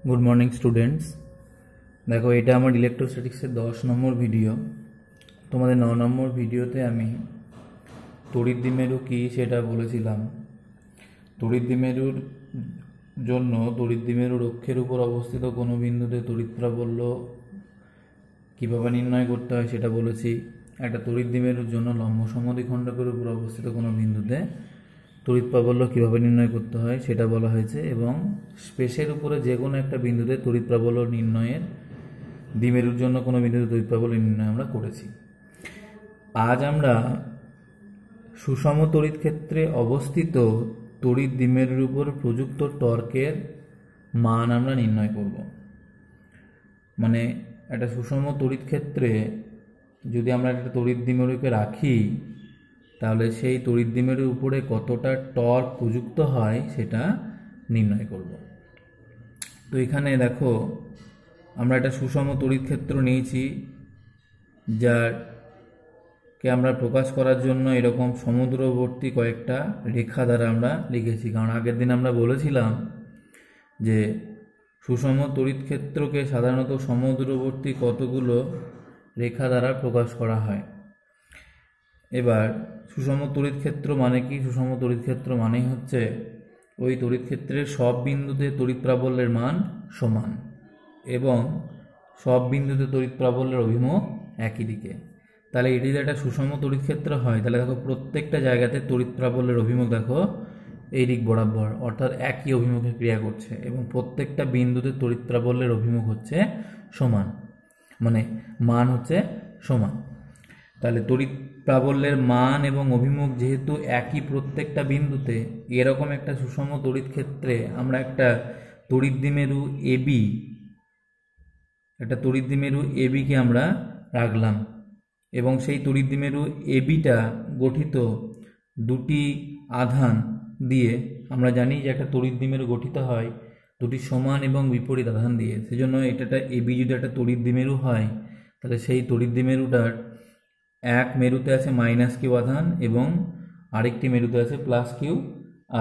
Good morning students. देखो এটা আমার ইলেকট্রোস্ট্যাটিক্সের 10 নম্বর ভিডিও। তোমাদের 9 নম্বর ভিডিওতে আমি তড়িৎ দ্বিমেরু কি সেটা বলেছিলাম। তড়িৎ দ্বিমেরুর জন্য তড়িৎ দ্বিমেরুর অক্ষের উপর অবস্থিত কোনো বিন্দুতে তড়িৎ প্রাবল্য কীভাবে নির্ণয় করতে হয় সেটা বলেছি। একটা তড়িৎ দ্বিমেরুর জন্য লম্ব সমদ্বিখণ্ডকের উপর অবস্থিত কোনো বিন্দুতে তড়িৎ প্রাবল্য কীভাবে নির্ণয় করতে হয় সেটা বলা হয়েছে, এবং স্পেসের উপরে যে কোনো একটা বিন্দুতে তড়িৎ প্রাবল্য নির্ণয়ের দ্বিমেরুর জন্য কোনো বিন্দুতে তড়িৎ প্রাবল্য নির্ণয় আমরা করেছি। আজ আমরা সুষম তড়িৎ ক্ষেত্রে অবস্থিত তড়িৎ দ্বিমেরুর উপর প্রযুক্ত টর্কের মান আমরা নির্ণয় করব। মানে একটা সুষম তড়িৎ ক্ষেত্রে যদি আমরা একটা তড়িৎ দ্বিমেরুকে রাখি তাহলে সেই তড়িৎ দ্বিমেরুর উপরে কতটা টর্ক প্রযুক্ত হয় সেটা নির্ণয় করব। তো এখানে দেখো আমরা একটা সুষম তড়িৎ ক্ষেত্র নিয়েছি, যারকে আমরা প্রকাশ করার জন্য এরকম সমুদ্রবর্তী কয়েকটা রেখা দ্বারা আমরা লিখেছি। কারণ আগের দিন আমরা বলেছিলাম যে সুষম তড়িৎ ক্ষেত্রকে সাধারণত সমুদ্রবর্তী কতগুলো রেখা দ্বারা প্রকাশ করা হয়। এবার সুষম তড়িৎ ক্ষেত্র মানে কি? সুষম তড়িৎ ক্ষেত্র মানেই হচ্ছে ওই তড়িৎ ক্ষেত্রের সব বিন্দুতে তড়িৎ প্রাবল্যের মান সমান এবং সব বিন্দুতে তড়িৎ প্রাবল্যের অভিমুখ একই দিকে। তাহলে এটি যদি একটা সুষম তড়িৎ ক্ষেত্র হয় তাহলে দেখো প্রত্যেকটা জায়গাতে তড়িৎ প্রাবল্যের অভিমুখ দেখো এই দিক বরাবর, অর্থাৎ একই অভিমুখে ক্রিয়া করছে, এবং প্রত্যেকটা বিন্দুতে তড়িৎ প্রাবল্যের অভিমুখ হচ্ছে সমান, মানে মান হচ্ছে সমান। তাহলে তড়িৎ প্রাবল্যের মান এবং অভিমুখ যেহেতু একই প্রত্যেকটা বিন্দুতে, এরকম একটা সুষম তড়িৎ ক্ষেত্রে আমরা একটা তড়িৎ দ্বিমেরু এবি কে আমরা রাখলাম, এবং সেই তড়িৎ দ্বিমেরু এবিটা গঠিত দুটি আধান দিয়ে। আমরা জানি যে একটা তড়িৎ দ্বিমেরু গঠিত হয় দুটি সমান এবং বিপরীত আধান দিয়ে। সেজন্য এটা এবি যদি একটা তড়িৎ দ্বিমেরু হয় তাহলে সেই তড়িৎ দ্বিমেরুটার এক মেরুতে আছে -q আধান এবং আরেকটি মেরুতে আছে +q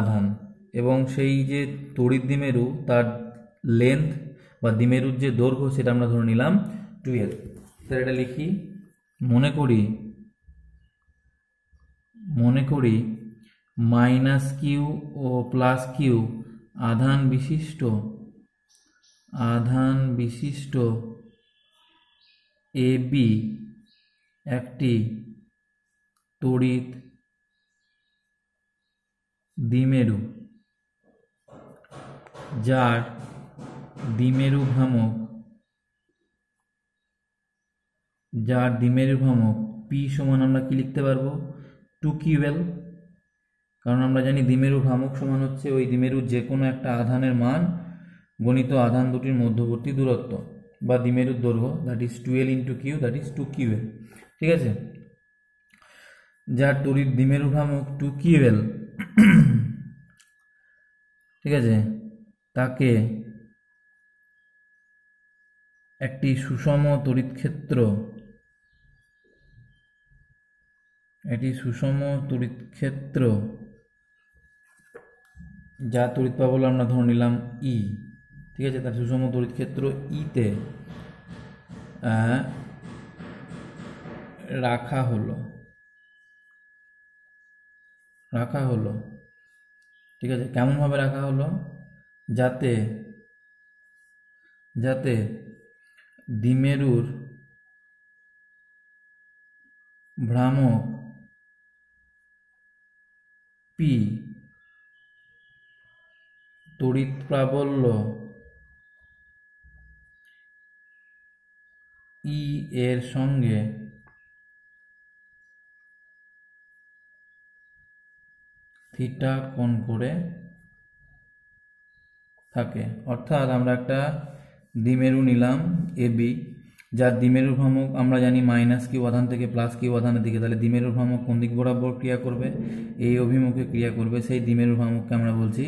আধান, এবং সেই যে তড়িৎ দ্বিমেরু তার লেন্থ বা দ্বিমেরুর যে দৈর্ঘ্য সেটা আমরা ধরে নিলাম 12। তাহলে এটা লিখি, মনে করি -q ও +q আধান বিশিষ্ট এবি একটি তড়িৎ দ্বিমেরু, যার দ্বিমেরু ভ্রামক p সমান আমরা কি লিখতে পারবো 2ql। কারণ আমরা জানি দ্বিমেরু ভ্রামক সমান হচ্ছে ওই দ্বিমেরুর যে কোনো একটা আধানের মান গণিত আধান দুটির মধ্যবর্তী দূরত্ব বা দ্বিমেরুর দৈর্ঘ্য, that is 12 × q, that is 2ql। ঠিক আছে, যার তড়িৎ দ্বিমেরু ভ্রামক 2ql, ঠিক আছে, তাকে একটি সুষম তড়িৎ ক্ষেত্র যা তড়িৎ প্রাবল্য আমরা ধরে নিলাম ই। ঠিক আছে, তার সুষম তড়িৎ ক্ষেত্র ইতে রাখা হলো। ঠিক আছে, কেমনভাবে রাখা হলো? যাতে দ্বিমেরুর ভ্রামক p তড়িৎ প্রাবল্য ই এর সঙ্গে থিটা কোণ করে থাকে। অর্থাৎ আমরা একটা দ্বিমেরু নিলাম এবি, যার দ্বিমেরু ভ্রামক আমরা জানি -q আধান থেকে +q আধানের দিকে। তাহলে দ্বিমেরু ভ্রামক কোন দিক বরাবর ক্রিয়া করবে? এই অভিমুখে ক্রিয়া করবে। সেই দ্বিমেরু ভ্রামককে আমরা বলছি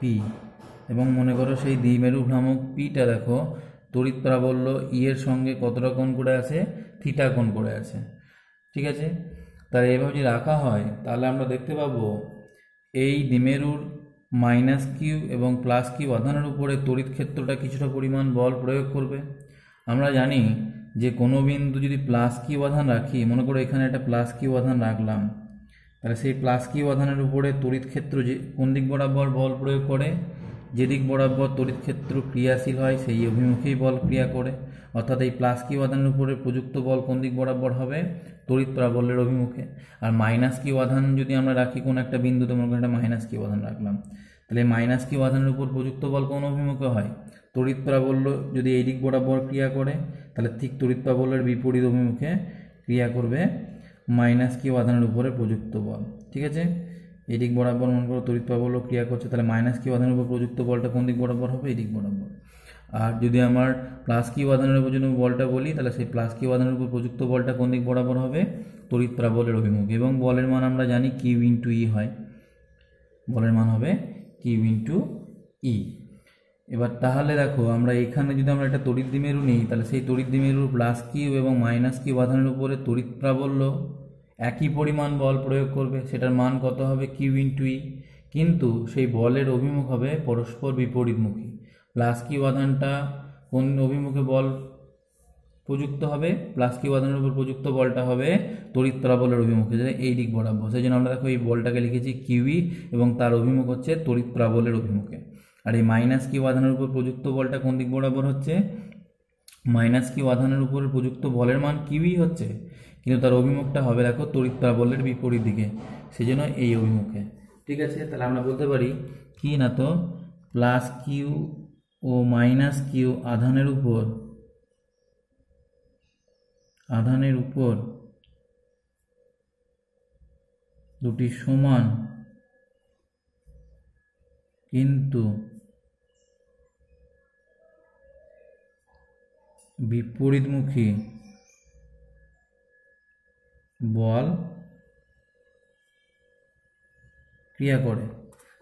p, এবং মনে করো সেই দ্বিমেরু ভ্রামক পিটা দেখো তড়িৎ প্রাবল্য ই এর সঙ্গে কতটা কোণ করে আছে? থিটা কোণ করে আছে। ঠিক আছে, তাহলে এভাবে যদি রাখা হয় তাহলে আমরা দেখতে পাবো এই দ্বিমেরুর মাইনাস কিউ এবং প্লাস কিউ আধানের উপরে তড়িৎ ক্ষেত্রটা কিছুটা পরিমাণ বল প্রয়োগ করবে। আমরা জানি যে কোনো বিন্দু যদি প্লাস কিউ আধান রাখি, মনে করো এখানে একটা প্লাস কিউ আধান রাখলাম, তাহলে সেই প্লাস কিউ আধানের উপরে তড়িৎ ক্ষেত্র যে কোন দিক বরাবর বল প্রয়োগ করে, যেদিক বরাবর তড়িৎ ক্ষেত্র ক্রিয়াশীল হয় সেই অভিমুখেই বল ক্রিয়া করে। অর্থাৎ এই প্লাস কিউ আধানের উপরে প্রযুক্ত বল কোন দিক বরাবর হবে, তড়িৎ প্রাবল্যের অভিমুখে। আর মাইনাস কিউ আধান যদি আমরা রাখি কোন একটা বিন্দুতে, মনে করি একটা মাইনাস কিউ আধান রাখলাম, তাহলে মাইনাস কিউ আধানের উপর প্রযুক্ত বল কোন অভিমুখে হয়, তড়িৎ প্রাবল্য যদি এই দিক বরাবর ক্রিয়া করে তাহলে ঠিক তড়িৎ প্রাবল্যের বিপরীত অভিমুখে ক্রিয়া করবে মাইনাস কিউ আধানের উপরে প্রযুক্ত বল। ঠিক আছে, এই দিক বরাবর মনে করো তড়িৎ প্রাবল্য ক্রিয়া করছে, তাহলে মাইনাস কিউ আধানের উপর প্রযুক্ত বলটা কোন দিক বরাবর হবে, এই দিক বরাবর। আর যদি আমার প্লাস কিউ আধানের উপর যদি বলটা বলি, তাহলে সেই প্লাস কিউ আধানের উপর প্রযুক্ত বলটা কোন দিক বরাবর হবে, তড়িৎ প্রাবল্যের অভিমুখে। এবং বলের মান আমরা জানি কিউ ইন্টু ই হয়, বলের মান হবে কিউ ইন্টু ই। এবার তাহলে দেখো আমরা এখানে যদি আমরা একটা তড়িৎ দ্বিমেরু নিই, তাহলে সেই তড়িৎ দ্বিমেরুর প্লাস কিউ এবং মাইনাস কিউ আধানের উপরে তড়িৎ প্রাবল্য একই পরিমাণ বল প্রয়োগ করবে, সেটার মান কত হবে, কিউ ইন্টু ই। কিন্তু সেই বলের অভিমুখ হবে পরস্পর বিপরীতমুখী। প্লাস কিউ আধানটা কোন অভিমুখে বল প্রযুক্ত হবে, প্লাস কিউ আধানের উপর প্রযুক্ত বলটা হবে তড়িৎ প্রাবল্যের অভিমুখে, যেটা এই দিক বরাবর। সেই জন্য আমরা দেখো এই বলটাকে লিখেছি কিউই এবং তার অভিমুখ হচ্ছে তড়িৎ প্রাবল্যের অভিমুখে। আর এই মাইনাস কিউ আধানের উপর প্রযুক্ত বলটা কোন দিক বরাবর হচ্ছে, মাইনাস কিউ আধানের উপর প্রযুক্ত বলের মান কিউই হচ্ছে, কিন্তু তার অভিমুখটা হবে দেখো তড়িৎ প্রাবল্যের বিপরীত দিকে, সেই জন্য এই অভিমুখে। ঠিক আছে, তাহলে আমরা বলতে পারি কি না, তো প্লাস কিউ ও মাইনাস কিউ আধানের উপর দুটি সমান কিন্তু বিপরীতমুখী বল ক্রিয়া করে।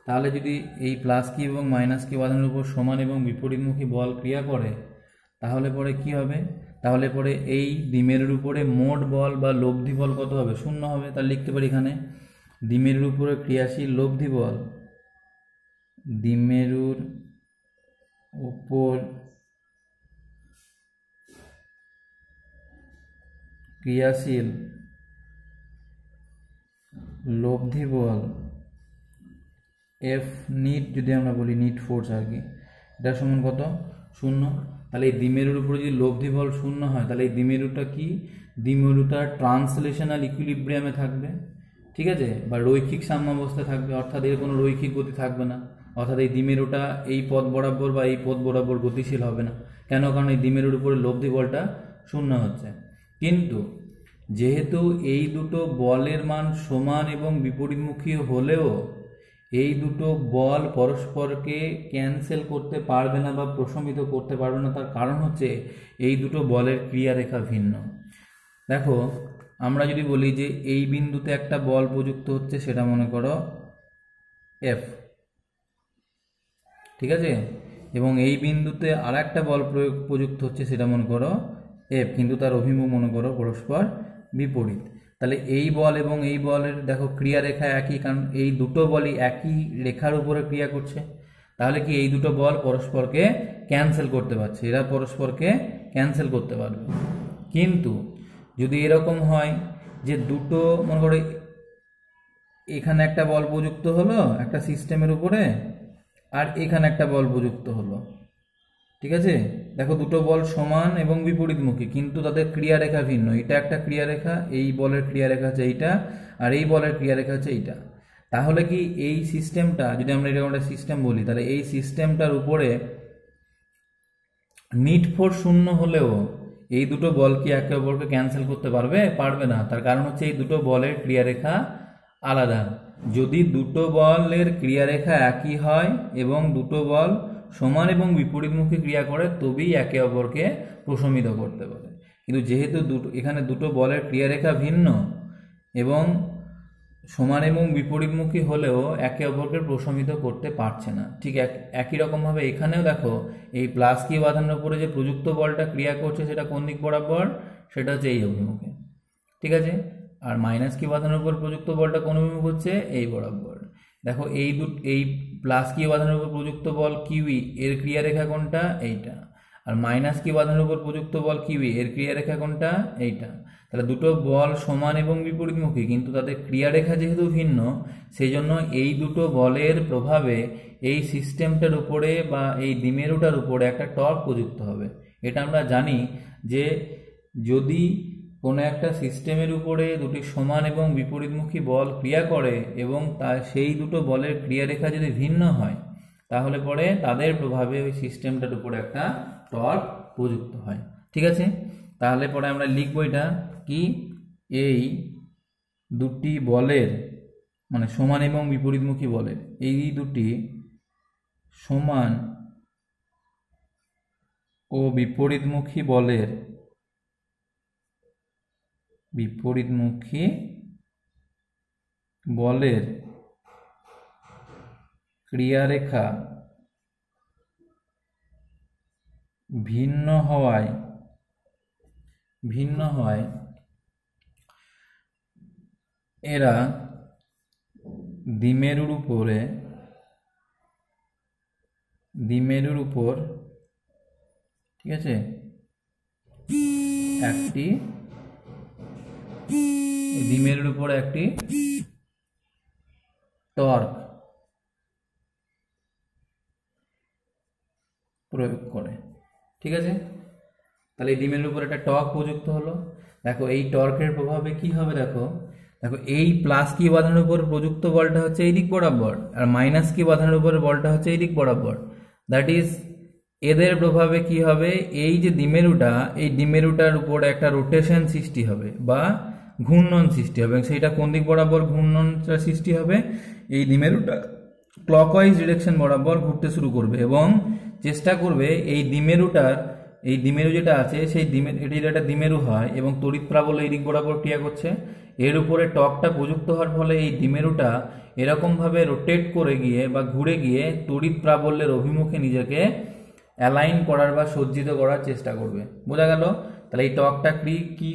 তাহলে যদি এই প্লাস কিউ এবং মাইনাস কিউ আধানের উপর সমান এবং বিপরীতমুখী বল ক্রিয়া করে, তাহলে পরে কি হবে, তাহলে পরে এই দ্বিমেরুর উপরে মোট বল বা লব্ধি বল কত হবে, শূন্য হবে। তাহলে লিখতে পারি এখানে দ্বিমেরুর উপরে ক্রিয়াশীল লব্ধি বল, দ্বিমেরুর উপর ক্রিয়াশীল লব্ধি বল এফ নিট, যদি আমরা বলি নিট ফোর্স আর কি, এটা সমান কত, শূন্য। তাহলে এই দ্বিমেরুর উপরে যদি লব্ধি বল শূন্য হয়, তাহলে এই দ্বিমেরুটা কি, দ্বিমেরুটা ট্রান্সলেশনাল ইকুইলিব্রিয়ামে থাকবে, ঠিক আছে, বা রৈখিক সাম্যাবস্থায় থাকবে, অর্থাৎ এর কোনো রৈখিক গতি থাকবে না। অর্থাৎ এই দ্বিমেরুটা এই পথ বরাবর বা এই পথ বরাবর গতিশীল হবে না। কেন, কারণ এই দ্বিমেরুর উপরে লব্ধি বলটা শূন্য হচ্ছে। কিন্তু যেহেতু এই দুটো বলের মান সমান এবং বিপরীতমুখী হলেও এই দুটো বল পরস্পরকে ক্যান্সেল করতে পারবে না বা প্রশমিত করতে পারবে না, তার কারণ হচ্ছে এই দুটো বলের ক্রিয়ারেখা ভিন্ন। দেখো আমরা যদি বলি যে এই বিন্দুতে একটা বল প্রযুক্ত হচ্ছে, সেটা মনে করো এফ, ঠিক আছে, এবং এই বিন্দুতে আর একটা বল প্রযুক্ত হচ্ছে, সেটা মনে করো এফ, কিন্তু তার অভিমুখ মনে করো পরস্পর বিপরীত। তাহলে এই বল এবং এই বলের দেখো ক্রিয়ারেখা একই, কারণ এই দুটো বলই একই রেখার উপরে ক্রিয়া করছে। তাহলে কি এই দুটো বল পরস্পরকে ক্যান্সেল করতে পারছে, এরা পরস্পরকে ক্যান্সেল করতে পারবে। কিন্তু যদি এরকম হয় যে দুটো মনে করো এখানে একটা বল প্রযুক্ত হলো একটা সিস্টেমের উপরে, আর এখানে একটা বল প্রযুক্ত হলো, ঠিক আছে, দেখো দুটো বল সমান এবং বিপরীতমুখী, কিন্তু তাদের ক্রিয়ারেখা ভিন্ন। এটা একটা ক্রিয়ারেখা, এই বলের ক্রিয়ারেখা হচ্ছে এইটা, আর এই বলের ক্রিয়ারেখা হচ্ছে এইটা। তাহলে কি এই সিস্টেমটা, যদি আমরা এরকম একটা সিস্টেম বলি, তাহলে এই সিস্টেমটার উপরে নিট ফোর্স শূন্য হলেও এই দুটো বল কি একে অপরকে ক্যান্সেল করতে পারবে, পারবে না। তার কারণ হচ্ছে এই দুটো বলের ক্রিয়ারেখা আলাদা। যদি দুটো বলের ক্রিয়ারেখা একই হয় এবং দুটো বল সমান এবং বিপরীতমুখী ক্রিয়া করে, তবেই একে অপরকে প্রশমিত করতে পারে। কিন্তু যেহেতু এখানে দুটো বলের ক্রিয়ারেখা ভিন্ন এবং সমান এবং বিপরীতমুখী হলেও একে অপরকে প্রশমিত করতে পারছে না। ঠিক একই রকমভাবে এখানেও দেখো এই প্লাস কিউ আধানের উপরে যে প্রযুক্ত বলটা ক্রিয়া করছে, সেটা কোন দিক বরাবর, সেটা হচ্ছে এই অভিমুখে, ঠিক আছে। আর মাইনাস কিউ আধানের উপর প্রযুক্ত বলটা কোন অভিমুখ হচ্ছে, এই বরাবর। দেখো এই প্লাস কিউ বাঁধানোর উপর প্রযুক্ত বল কিউই এর ক্রিয়ারেখা কোনটা? এইটা। আর মাইনাস কিউ বাঁধানোর উপর প্রযুক্ত বল কিউই এর ক্রিয়ারেখা কোনটা? এইটা। তাহলে দুটো বল সমান এবং বিপরীতমুখী, কিন্তু তাদের ক্রিয়ারেখা যেহেতু ভিন্ন, সেই জন্য এই দুটো বলের প্রভাবে এই সিস্টেমটার উপরে বা এই দ্বিমেরুটার উপরে একটা টর্ক প্রযুক্ত হবে। এটা আমরা জানি যে যদি কোনো একটা সিস্টেমের উপরে দুটি সমান এবং বিপরীতমুখী বল ক্রিয়া করে এবং সেই দুটো বলের ক্রিয়ারেখা যদি ভিন্ন হয়, তাহলে পরে তাদের প্রভাবে ওই সিস্টেমটার উপরে একটা টর্ক প্রযুক্ত হয়। ঠিক আছে, তাহলে পরে আমরা লিখবো এটা কি, এই দুটি বলের মানে সমান এবং বিপরীতমুখী বলের, এই দুটি সমান ও বিপরীতমুখী বলের ক্রিয়ারেখা ভিন্ন হওয়ায় এরা দ্বিমেরুর উপর ঠিক আছে একটি দ্বিমেরুর উপর একটি টর্ক প্রয়োগ করে। ঠিক আছে, তাহলে এই দ্বিমেরুর উপর একটা টর্ক প্রযুক্ত হলো। দেখো এই টর্কের প্রভাবে কি হবে, দেখো এই প্লাস কি বাঁধানোর উপর প্রযুক্ত বলটা হচ্ছে এই দিক বরাবর, আর মাইনাস কি বাঁধানোর উপর বলটা হচ্ছে এই দিক বরাবর। দ্যাট ইজ এদের প্রভাবে কি হবে, এই যে দ্বিমেরুটা, এই দ্বিমেরুটার উপর একটা রোটেশন সৃষ্টি হবে বা ঘূর্ণন সৃষ্টি হবে। সেইটা কোন দিক বরাবর ঘূর্ণনটা সৃষ্টি হবে, এই দ্বিমেরুটা ক্লকওয়াইজ ডিরেকশন বরাবর ঘুরতে শুরু করবে এবং চেষ্টা করবে এই দ্বিমেরু যেটা আছে সেই এটির একটা দ্বিমেরু হয় এবং তড়িৎ প্রাবল্য এই দিক বরাবর ক্রিয়া করছে। এর উপরে টর্কটা প্রযুক্ত হওয়ার ফলে এই দ্বিমেরুটা এরকমভাবে রোটেট করে গিয়ে বা ঘুরে গিয়ে তড়িৎ প্রাবল্যের অভিমুখে নিজেকে অ্যালাইন করার বা সজ্জিত করার চেষ্টা করবে। বোঝা গেল? তাহলে এই টর্কটা কি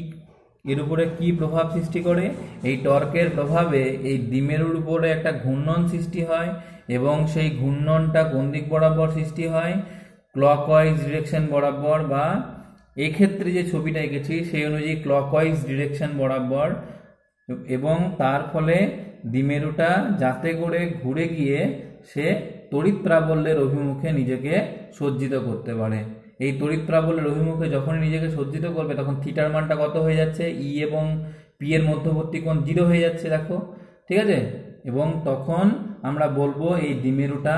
এর উপরে কি প্রভাব সৃষ্টি করে, এই টর্কের প্রভাবে এই দ্বিমেরুর উপরে একটা ঘূর্ণন সৃষ্টি হয় এবং সেই ঘূর্ণনটা কোন দিক বরাবর সৃষ্টি হয়, ক্লকওয়াইজ ডিরেকশন বরাবর, বা এই ক্ষেত্রে যে ছবিটা এঁকেছি সেই অনুযায়ী ক্লকওয়াইজ ডিরেকশন বরাবর, এবং তার ফলে দ্বিমেরুটা যাতে করে ঘুরে গিয়ে সে তড়িৎ প্রাবল্যের অভিমুখে নিজেকে সজ্জিত করতে পারে। এই তড়িৎ প্রাবল্যের অভিমুখে যখন নিজেকে সজ্জিত করবে তখন থিটার মানটা কত হয়ে যাচ্ছে, ই এবং পি এর মধ্যবর্তী কোণ 0 হয়ে যাচ্ছে, দেখো। ঠিক আছে, এবং তখন আমরা বলবো এই দ্বিমেরুটা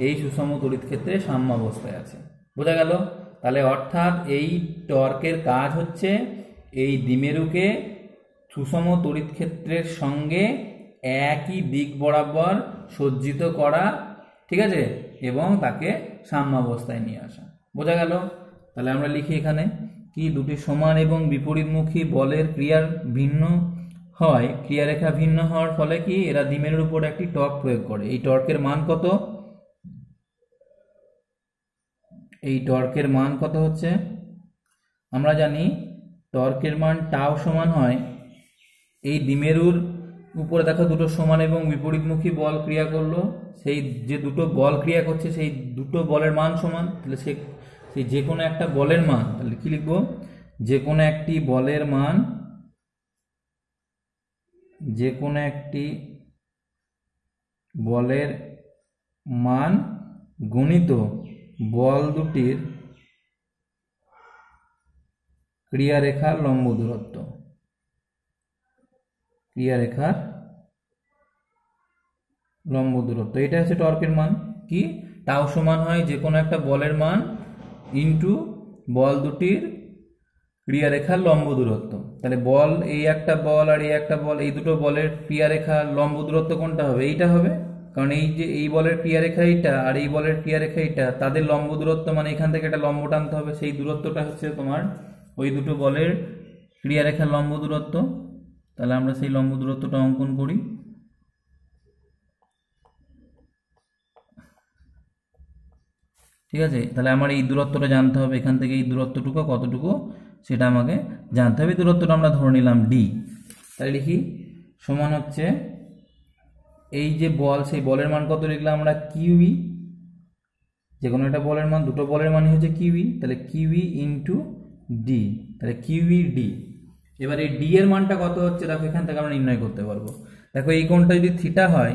এই সুষম তড়িৎ ক্ষেত্রে সাম্যাবস্থায় আছে। বোঝা গেল? তাহলে অর্থাৎ এই টর্কের কাজ হচ্ছে এই দ্বিমেরুকে সুষম তড়িৎ ক্ষেত্রের সঙ্গে একই দিক বরাবর সজ্জিত করা, ঠিক আছে, এবং তাকে সাম্যাবস্থায় নিয়ে আসা। বোঝা গেল? তাহলে আমরা লিখি এখানে কি, দুটি সমান এবং বিপরীতমুখী বলের ক্রিয়ারেখা ভিন্ন হওয়ার ফলে কি এরা দ্বিমেরুর উপর একটি টর্ক প্রয়োগ করে। এই টর্কের মান কত? হচ্ছে আমরা জানি টর্কের মান টাও সমান হয়, এই দ্বিমেরুর উপরে দেখো দুটো সমান এবং বিপরীতমুখী বল ক্রিয়া করলো, সেই যে দুটো বল ক্রিয়া করছে সেই দুটো বলের মান সমান। তাহলে সেই যে কোনো একটা বলের মান, তাহলে কি লিখবো, যে কোনো একটি বলের মান গুণিত বল দুটির ক্রিয়ারেখার লম্ব দূরত্ব, এটা হচ্ছে টর্কের মান। কি, টাও সমান হয় যে কোনো একটা বলের মান ইন্টু বল দুটির ক্রিয়ারেখার লম্ব দূরত্ব। তাহলে বল, এই একটা বল আর এই একটা বল, এই দুটো বলের ক্রিয়ারেখার লম্ব দূরত্ব কোনটা হবে? এইটা হবে, কারণ এই যে এই বলের ক্রিয়ারেখা এইটা আর এই বলের ক্রিয়ারেখা এইটা, তাদের লম্ব দূরত্ব মানে এখান থেকে একটা লম্ব টানতে হবে, সেই দূরত্বটা হচ্ছে তোমার ওই দুটো বলের ক্রিয়ারেখার লম্ব দূরত্ব। তাহলে আমরা সেই লম্ব দূরত্বটা অঙ্কন করি। ঠিক আছে, তাহলে আমার এই দূরত্বটা জানতে হবে, এখান থেকে এই দূরত্বটুকু কতটুকু সেটা আমাকে জানতে হবে। দূরত্বটা আমরা ধরে নিলাম ডি। তাহলে লিখি সমান হচ্ছে এই যে বল, সেই বলের মান কত লিখলাম আমরা কিউই, যে কোনো একটা বলের মান, দুটো বলের মানই হচ্ছে কিউই, তাহলে কিউই ইন্টু ডি, তাহলে কিউই ডি। এবার এই ডি এর মানটা কত হচ্ছে দেখো এখান থেকে আমরা নির্ণয় করতে পারবো। দেখো এই কোণটা যদি থিটা হয়,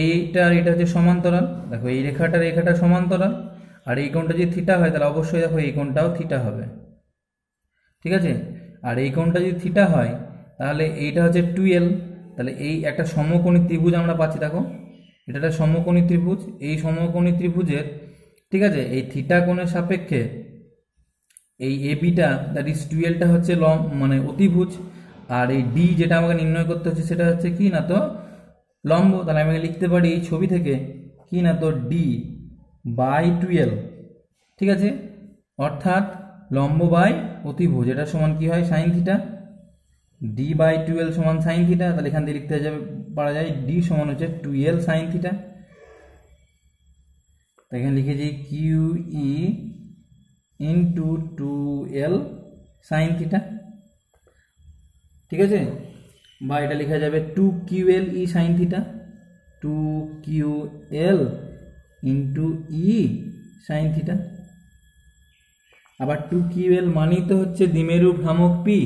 এইটা আর এটা হচ্ছে সমান্তরাল, দেখো এই রেখাটা সমান্তরাল, আর এই কোণটা যদি থিটা হয় তাহলে অবশ্যই দেখো এই কোণটাও থিটা হবে, ঠিক আছে। আর এই কোণটা যদি থিটা হয় তাহলে এইটা হচ্ছে 2l, তাহলে এই একটা সমকোণী ত্রিভুজ আমরা পাচ্ছি। দেখো এটা একটা সমকোণী ত্রিভুজ, এই সমকোণী ত্রিভুজের, ঠিক আছে, এই থিটা কোণের সাপেক্ষে এই এবিটা দ্যাট ইজ 2lটা হচ্ছে মানে অতিভুজ, আর এই ডি যেটা আমাকে নির্ণয় করতে হচ্ছে সেটা হচ্ছে কি না তো লম্ব। তাহলে আমি লিখতে পারি এই ছবি থেকে কি না তো ডি বাই 2l, ঠিক আছে, অর্থাৎ লম্ব বাই অতিভুজ, এটা সমান কি হয় sine theta, D by 2l সমান সাইন থিটা। তাহলে এখান থেকে লিখতে পারা যায় ডি সমান হচ্ছে 2l সাইন থিটা। এখানে লিখেছি Q E into 2l sine theta, ঠিক আছে, বা এটা লেখা যাবে 2ql E sine theta, 2ql into E sine theta. আবার 2ql মানেই তো হচ্ছে দ্বিমেরু ভ্রামক পি,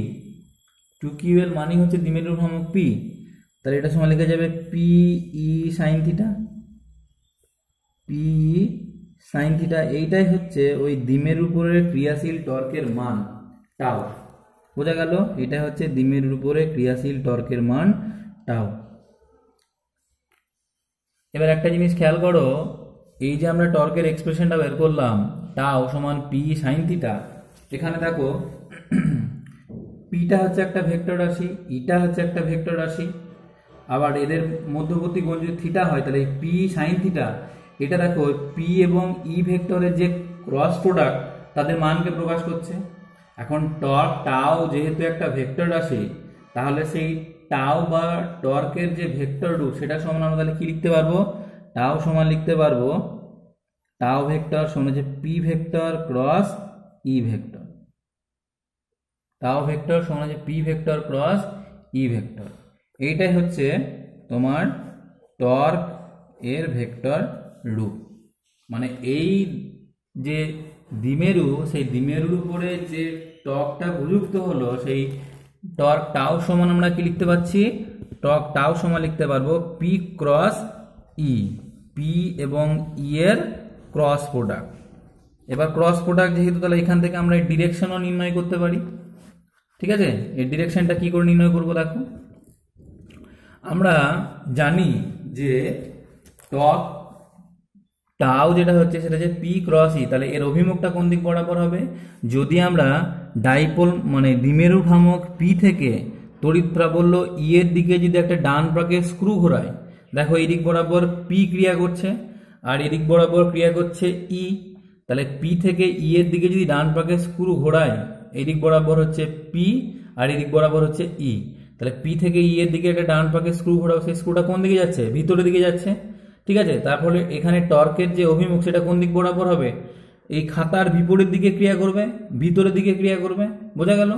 2ql মানেই হচ্ছে দ্বিমেরু ভ্রামক পি, তাহলে এটা সময় লেখা যাবে P E sine theta, P sine theta. এইটাই হচ্ছে ওই দ্বিমেরুর উপরে ক্রিয়াশীল টর্কের মান টাও, বোঝা গেল, এটা হচ্ছে দ্বিমেরুর উপরে ক্রিয়াশীল টর্কের মান টাও। এবার একটা জিনিস খেয়াল করো, এই যে আমরা টর্কের এক্সপ্রেশনটা বের করলাম টাও সমান পি সাইন থিটা, এখানে দেখো পিটা হচ্ছে একটা ভেক্টর রাশি, ইটা হচ্ছে একটা ভেক্টর রাশি, আবার এদের মধ্যবর্তী কোণ যদি থিটা হয় তাহলে পি সাইন থিটা, এটা দেখো পি এবং ই ভেক্টরের যে ক্রস প্রোডাক্ট তাদের মানকে প্রকাশ করছে। এখন টর্ক টাও যেহেতু একটা ভেক্টর রাশি, তাহলে সেই টাও বা টর্কের যে ভেক্টর রূপ সেটা সমান আমরা তাহলে কি লিখতে পারবো, টাও সমান লিখতে পারবো টাও ভেক্টর সমান হচ্ছে P vector cross E vector, টাও ভেক্টর সমান হচ্ছে P vector cross E vector. এইটাই হচ্ছে তোমার টর্ক এর ভেক্টর রূপ। মানে এই যে দ্বিমেরু, সেই দ্বিমেরুর উপরে যে টর্কটা প্রযুক্ত হলো, সেই টর্ক টাও সমান আমরা কি লিখতে পাচ্ছি, টর্ক টাও সমান লিখতে পারবো পি ক্রস ই, পি এবং ই এর ক্রস প্রোডাক্ট। এবার ক্রস প্রোডাক্ট যেহেতু, তাহলে এখান থেকে আমরা ডিরেকশনও নির্ণয় করতে পারি, ঠিক আছে। এই ডিরেকশনটা কি করে নির্ণয় করবো দেখো, আমরা জানি যে টর্ক টাও যেটা হচ্ছে সেটা হচ্ছে পি ক্রস ই, তাহলে এর অভিমুখটা কোন দিক বরাবর হবে, যদি আমরা ডাইপোল মানে দ্বিমেরু ভ্রামক পি থেকে তড়িৎ প্রাবল্য ই এর দিকে যদি একটা ডান পাকে স্ক্রু ঘোরায়, দেখো এই দিক বরাবর পি ক্রিয়া করছে আর এদিক বরাবর ক্রিয়া করছে ই, তাহলে পি থেকে ই এর দিকে যদি ডান পাকে স্ক্রু ঘোরায়, এদিক বরাবর হচ্ছে পি আর এদিক বরাবর হচ্ছে ই, তাহলে পি থেকে ই এর দিকে একটা ডান পাকে স্ক্রু ঘোরাও, সেই স্ক্রুটা কোন দিকে যাচ্ছে, ভিতরের দিকে যাচ্ছে, ঠিক আছে। তার ফলে এখানে টর্কের যে অভিমুখ সেটা কোন দিক বরাবর হবে, এই খাতার বিপরীত দিকে ক্রিয়া করবে, ভিতরের দিকে ক্রিয়া করবে, বোঝা গেল।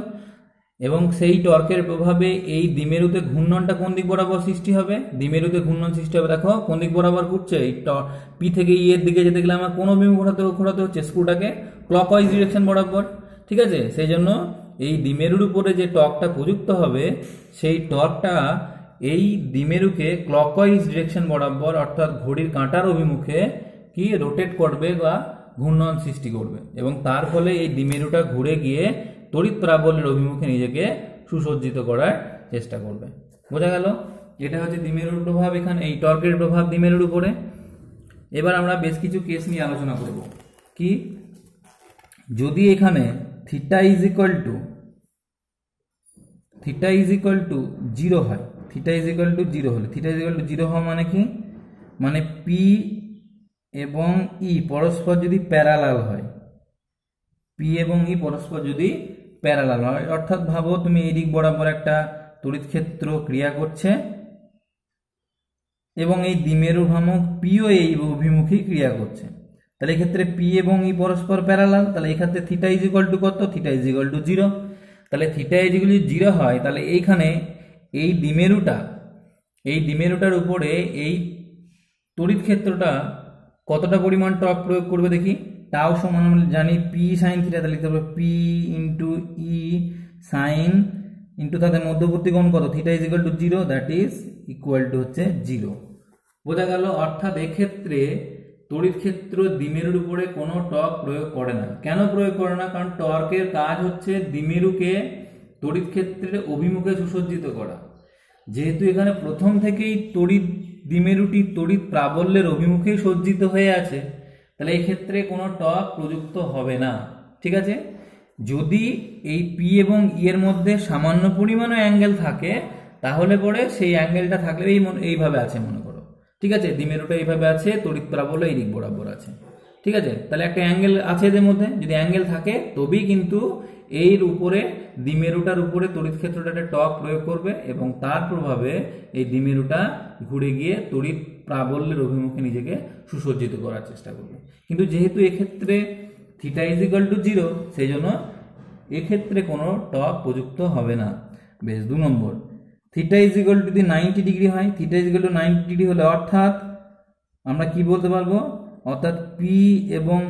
এবং সেই টর্কের প্রভাবে এই দ্বিমেরুতে ঘূর্ণনটা কোন দিক বরাবর সৃষ্টি হবে, দ্বিমেরুতে ঘূর্ণন সৃষ্টি হবে, দেখো কোন দিক বরাবর ঘুরছে, এই পি থেকে ই এর দিকে যেতে গেলে আমার কোন অভিমুখ ঘোরাতে হচ্ছে, স্ক্রুটাকে ক্লকওয়াইজ ডিরেকশন বরাবর, ঠিক আছে। সেই জন্য এই দ্বিমেরুর উপরে যে টর্কটা প্রযুক্ত হবে, সেই টর্কটা এই দ্বিমেরুকে ক্লকওয়াইজ ডিরেকশন বরাবর অর্থাৎ ঘড়ির কাঁটার অভিমুখে কি রোটেট করবে বা ঘূর্ণন সৃষ্টি করবে, এবং তার ফলে এই দ্বিমেরুটা ঘুরে গিয়ে তড়িৎ প্রাবল্যের অভিমুখে নিজেকে সুসজ্জিত করার চেষ্টা করবে, বোঝা গেল। এটা হচ্ছে দ্বিমেরুর প্রভাব, এখানে এই টর্কের প্রভাব দ্বিমেরুর উপরে। এবার আমরা বেশ কিছু কেস নিয়ে আলোচনা করব। কি, যদি এখানে থিটা ইজ ইকুয়াল টু 0 হয়, থিটা ইজ ইকুয়াল টু 0 হলে, থিটা ইজ ইকুয়াল টু 0 হওয়া মানে কি, মানে পি এবং ই পরস্পর যদি প্যারালাল হয়, পি এবং ই পরস্পর যদি প্যারালাল হয়, অর্থাৎ ভাবো তুমি এই দিক বরাবর একটা তড়িৎ ক্ষেত্র ক্রিয়া করছে এবং এই দ্বিমেরু ভ্রামক পিও এই অভিমুখী ক্রিয়া করছে, তাহলে এক্ষেত্রে পি এবং ই পরস্পর প্যারালাল, তাহলে এক্ষেত্রে থিটা ইজ ইকুয়াল টু কত, থিটা ইজ ইকুয়াল টু 0। তাহলে থিটা ইজ ইকুয়াল টু 0 হয়, তাহলে এইখানে এই দ্বিমেরুটা এই দ্বিমেরুটার উপরে এই তড়িৎ ক্ষেত্রটা কতটা পরিমাণ টর্ক প্রয়োগ করবে দেখি। টাও সমান আমরা জানি পি সাইন থিটা, তাহলে লিখতে হবে P into E sign into তাদের মধ্যবর্তী কোণ কত, theta is equal two 0, that is equal two হচ্ছে 0। বোঝা গেল? অর্থাৎ এক্ষেত্রে তড়িৎ ক্ষেত্র দ্বিমেরুর উপরে কোনো টর্ক প্রয়োগ করে না। কেন প্রয়োগ করে না? কারণ টর্কের কাজ হচ্ছে দ্বিমেরুকে তড়িৎ ক্ষেত্রের অভিমুখে সুসজ্জিত করা। যেহেতু এখানে প্রথম থেকেই দ্বিমেরুটি তড়িৎ প্রাবল্যের অভিমুখেই সজ্জিত হয়ে আছে, তাহলে এই ক্ষেত্রে কোনো টর্ক প্রযুক্ত হবে না। ঠিক আছে? যদি এই পি এবং ই এর মধ্যে সামান্য পরিমাণও অ্যাঙ্গেল থাকে, তাহলে পরে সেই অ্যাঙ্গেলটা থাকলে এইভাবে আছে মনে করো। ঠিক আছে? দ্বিমেরুটা এইভাবে আছে, তড়িৎ প্রাবল্য এই দিক বরাবর আছে। ঠিক আছে? তাহলে একটা অ্যাঙ্গেল আছে এদের মধ্যে, যদি অ্যাঙ্গেল থাকে তবেই কিন্তু এর উপরে দ্বিমেরুটার উপরে তড়িৎ ক্ষেত্রটা একটা টর্ক প্রয়োগ করবে এবং তার প্রভাবে এই দ্বিমেরুটা ঘুরে গিয়ে তড়িৎ প্রাবল্যের অভিমুখে নিজেকে সুসজ্জিত করার চেষ্টা করবে। কিন্তু যেহেতু এক্ষেত্রে থিটা ইজ ইকুয়াল টু 0, সেই জন্য এক্ষেত্রে কোনো টর্ক প্রযুক্ত হবে না। বেশ, 2 নম্বর, থিটা ইজ ইকুয়াল টু যদি 90 ডিগ্রি হয়, theta is equal to 90 degree হলে অর্থাৎ আমরা কি বলতে পারবো, অর্থাৎ পি এবং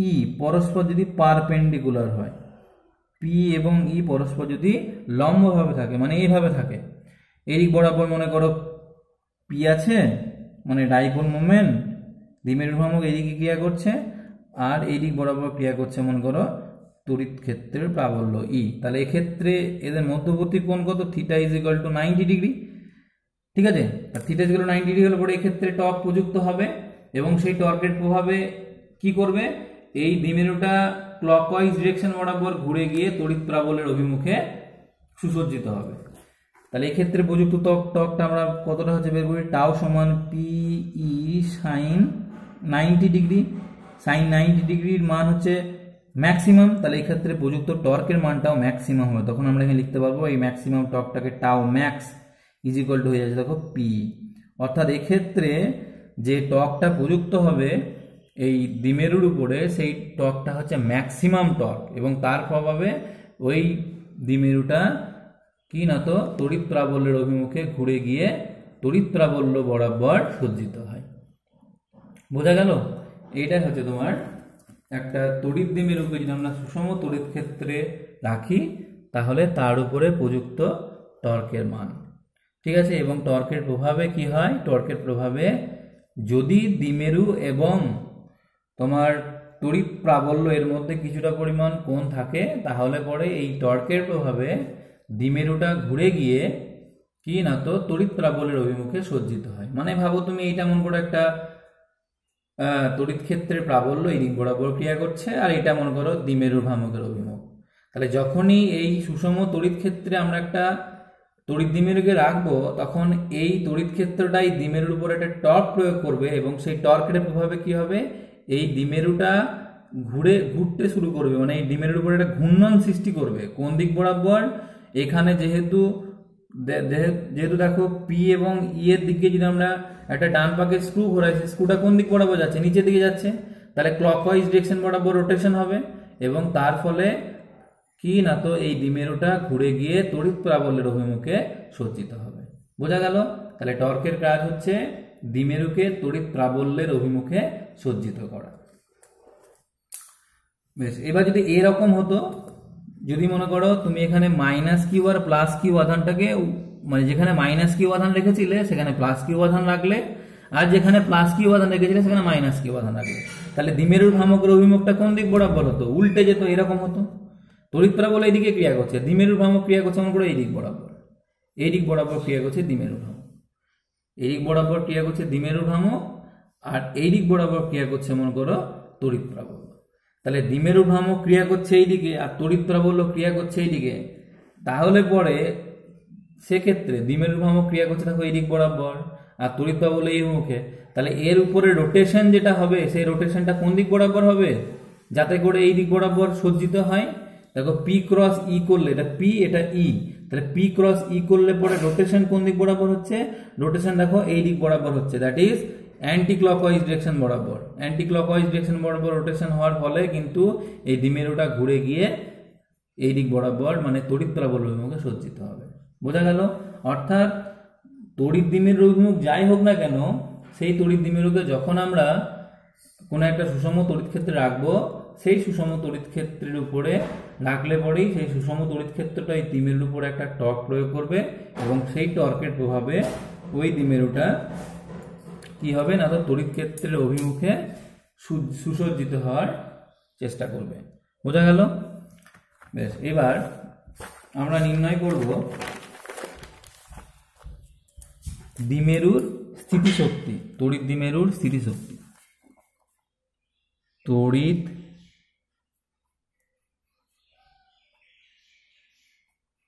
ই পরস্পর যদি পারপেন্ডিকুলার হয়, পি এবং ই পরস্পর যদি লম্বভাবে থাকে, মানে এইভাবে থাকে, এদিক বরাবর মনে করো পি আছে, মানে ডাইপোল মোমেন্ট, দ্বিমেরু ভ্রামক এইদিকে ক্রিয়া করছে, আর এই দিক বরাবর ক্রিয়া করছে মনে করো তড়িৎ ক্ষেত্রের প্রাবল্য ই। তাহলে এক্ষেত্রে এদের মধ্যবর্তী কোণ কত, theta is equal to 90 degree. ঠিক আছে? আর theta is equal to 90 degree হলে পরে এক্ষেত্রে টর্ক প্রযুক্ত হবে এবং সেই টর্কের প্রভাবে কি করবে, এই দ্বিমেরুটা ক্লকওয়াইজ ডিরেকশন বরাবর ঘুরে গিয়ে তড়িৎ প্রাবল্যের অভিমুখে সুসজ্জিত হবে। তাহলে এক্ষেত্রে প্রযুক্ত টর্কটা আমরা কতটা হচ্ছে বের করি, টাও সমান P E sine 90 degree. Sine 90 ডিগ্রির মান হচ্ছে ম্যাক্সিমাম, তাহলে এই ক্ষেত্রে প্রযুক্ত টর্কের মানটাও ম্যাক্সিমাম হবে। তখন আমরা এখানে লিখতে পারবো এই ম্যাক্সিমাম টর্কটাকে টাও ম্যাক্স ইজ ইকুয়াল টু হয়ে যাচ্ছে দেখো পি। অর্থাৎ এক্ষেত্রে যে টর্কটা প্রযুক্ত হবে এই দ্বিমেরুর উপরে, সেই টর্কটা হচ্ছে ম্যাক্সিমাম টর্ক এবং তার প্রভাবে ওই দ্বিমেরুটা কি না তো তড়িৎ প্রাবল্যের অভিমুখে ঘুরে গিয়ে তড়িৎ প্রাবল্য বরাবর সজ্জিত হয়। বোঝা গেল? এইটাই হচ্ছে তোমার একটা তড়িৎ দ্বিমেরুকে যদি আমরা সুষম তড়িৎ ক্ষেত্রে রাখি, তাহলে তার উপরে প্রযুক্ত টর্কের মান। ঠিক আছে? এবং টর্কের প্রভাবে কি হয়, টর্কের প্রভাবে যদি দ্বিমেরু এবং তোমার তড়িৎ প্রাবল্য এর মধ্যে কিছুটা পরিমাণ কোণ থাকে, তাহলে পরে এই টর্কের প্রভাবে দ্বিমেরুটা ঘুরে গিয়ে কি না তো তড়িৎ প্রাবল্যের অভিমুখে সজ্জিত হয়। মানে ভাবো তুমি এইটা মন করে একটা তড়িৎ ক্ষেত্রের প্রাবল্য এই দিক বরাবর ক্রিয়া করছে, আর এটা মনে করো দ্বিমেরুর ভ্রামকের অভিমুখ। তাহলে যখনই এই সুষম তড়িৎ ক্ষেত্রে আমরা একটা তড়িৎ দ্বিমেরুকে রাখবো, তখন এই তড়িৎ ক্ষেত্রটাই দ্বিমেরুর উপর একটা টর্ক প্রয়োগ করবে এবং সেই টর্কের প্রভাবে কি হবে, এই দ্বিমেরুটা ঘুরতে শুরু করবে, মানে এই দ্বিমেরুর উপর একটা ঘূর্ণন সৃষ্টি করবে। কোন দিক বরাবর, এখানে যেহেতু দেখো পি এবং ই এর দিকে যদি আমরা একটা ডান পাকে স্ক্রু ঘোরাই, স্ক্রুটা কোন দিক বরাবর যাচ্ছে, নিচের দিকে যাচ্ছে, তাহলে ক্লকওয়াইজ ডিরেকশন বরাবর রোটেশন হবে এবং তার ফলে কি না তো এই দ্বিমেরুটা ঘুরে গিয়ে তড়িৎ প্রাবল্যের অভিমুখে সজ্জিত হবে। বোঝা গেল? তাহলে টর্কের কাজ হচ্ছে দ্বিমেরুকে তড়িৎ প্রাবল্যের অভিমুখে সজ্জিত করা। বেশ, এবার যদি এরকম হতো, যদি মনে করো তুমি এখানে minus Q R plus Q আধানটাকে, মানে যেখানে মাইনাস কিউ আধান রেখেছিলে সেখানে প্লাস কিউ আধান রাখলে, আর যেখানে প্লাস কিউ আধান রেখেছিলে সেখানে মাইনাস কিউ আধান রাখলে, তাহলে দ্বিমেরুর ভ্রামকের অভিমুখটা কোন দিক বরাবর হতো, উল্টে যেত, এরকম হতো। তড়িৎ প্রাবল্য এইদিকে ক্রিয়া করছে, দ্বিমেরুর ভ্রামক ক্রিয়া করছে মনে করো এই দিক বরাবর, এই দিক বরাবর ক্রিয়া করছে দ্বিমেরুর ভ্রামক, এই দিক বরাবর ক্রিয়া করছে দ্বিমেরুর ভ্রামক, আর এই দিক বরাবর ক্রিয়া করছে মনে করো তড়িৎ প্রাবল্য। তাহলে দ্বিমেরু ভ্রামক ক্রিয়া করছে এইদিকে আর তড়িৎ প্রাবল্য ক্রিয়া করছে এইদিকে, তাহলে পরে সেক্ষেত্রে দ্বিমেরু ভ্রামক ক্রিয়া করছে দেখো এই দিক বরাবর আর তড়িৎ প্রাবল্য এই মুখে, তাহলে এর উপরে রোটেশন যেটা হবে সেই রোটেশনটা কোন দিক বরাবর হবে, যাতে করে এই দিক বরাবর সজ্জিত হয়। দেখো পি ক্রস ই করলে, এটা পি এটা ই, তাহলে পি ক্রস ই করলে পরে রোটেশন কোন দিক বরাবর হচ্ছে, রোটেশন দেখো এই দিক বরাবর হচ্ছে, that is anti clockwise direction বরাবর। অ্যান্টি ক্লকওয়াইজ ডিরেকশন বরাবর রোটেশন হওয়ার ফলে কিন্তু এই দ্বিমেরুটা ঘুরে গিয়ে এই দিক বরাবর মানে তড়িৎ প্রাবল্য অভিমুখে সজ্জিত হবে। বোঝা গেল? অর্থাৎ তড়িৎ দ্বিমেরুর অভিমুখ যাই হোক না কেন, সেই তড়িৎ দ্বিমেরুকে যখন আমরা কোনো একটা সুষম তড়িৎ ক্ষেত্রে রাখবো, সেই সুষম তড়িৎ ক্ষেত্রের উপরে রাখলে পরেই সেই সুষম তড়িৎ ক্ষেত্রটা এই দ্বিমেরুর উপরে একটা টর্ক প্রয়োগ করবে এবং সেই টর্কের প্রভাবে ওই দ্বিমেরুটা কি হবে না, তো তড়িৎ ক্ষেত্রের অভিমুখে সুসজ্জিত হওয়ার চেষ্টা করবে। বোঝা গেল? বেশ, এবার আমরা নির্ণয় করব দ্বিমেরুর স্থিতিশক্তি, তড়িৎ দ্বিমেরুর স্থিতিশক্তি। তড়িৎ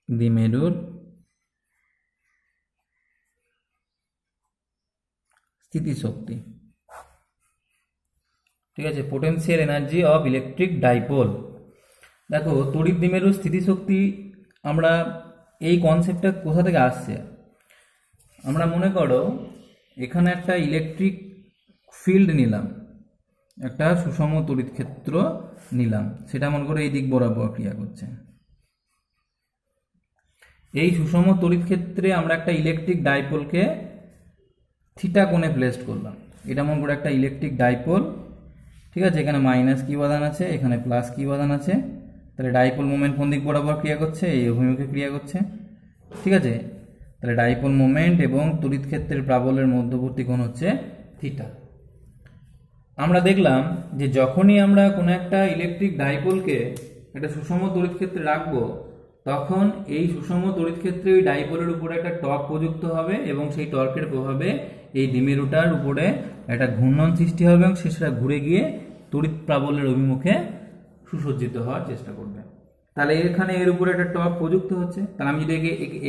দ্বিমেরুর স্থিতিশক্তি, ঠিক আছে, potential energy of electric dipole. দেখো, তড়িৎ দ্বিমেরুর স্থিতিশক্তি, আমরা এই কনসেপ্টটা কোথা থেকে আসছে? আমরা মনে করো এখানে একটা ইলেকট্রিক ফিল্ড নিলাম, একটা সুষম তড়িৎ ক্ষেত্র নিলাম, সেটা মনে করো এই দিক বরাবর ক্রিয়া করছে। এই সুষম তড়িৎ ক্ষেত্রে আমরা একটা ইলেকট্রিক ডাইপোলকে থিটা কোণে প্লেসড করলাম। এটা মনে করো একটা ইলেকট্রিক ডাইপোল, ঠিক আছে, এখানে মাইনাস কি উপাদান আছে, এখানে প্লাস কি উপাদান আছে, তাহলে ডাইপোল মোমেন্ট কোন দিক বরাবর ক্রিয়া করছে? এই অভিমুখে ক্রিয়া করছে, ঠিক আছে। তাহলে ডাইপোল মোমেন্ট এবং তড়িৎ ক্ষেত্রের প্রাবল্যের মধ্যবর্তী কোণ হচ্ছে থিটা। আমরা দেখলাম যে যখনই আমরা কোনো একটা ইলেকট্রিক ডাইপোলকে একটা সুষম তড়িৎ ক্ষেত্রে রাখবো, তখন এই সুষম তড়িৎ ক্ষেত্রে ওই ডাইপোলের উপরে একটা টর্ক প্রযুক্ত হবে এবং সেই টর্কের প্রভাবে এই দ্বিমেরুটার উপরে একটা ঘূর্ণন সৃষ্টি হবে এবং সেটা ঘুরে গিয়ে তড়িৎ প্রাবল্যের অভিমুখে সুসজ্জিত হওয়ার চেষ্টা করবে। তাহলে এখানে এর উপরে একটা টর্ক প্রযুক্ত হচ্ছে, তাহলে আমি যদি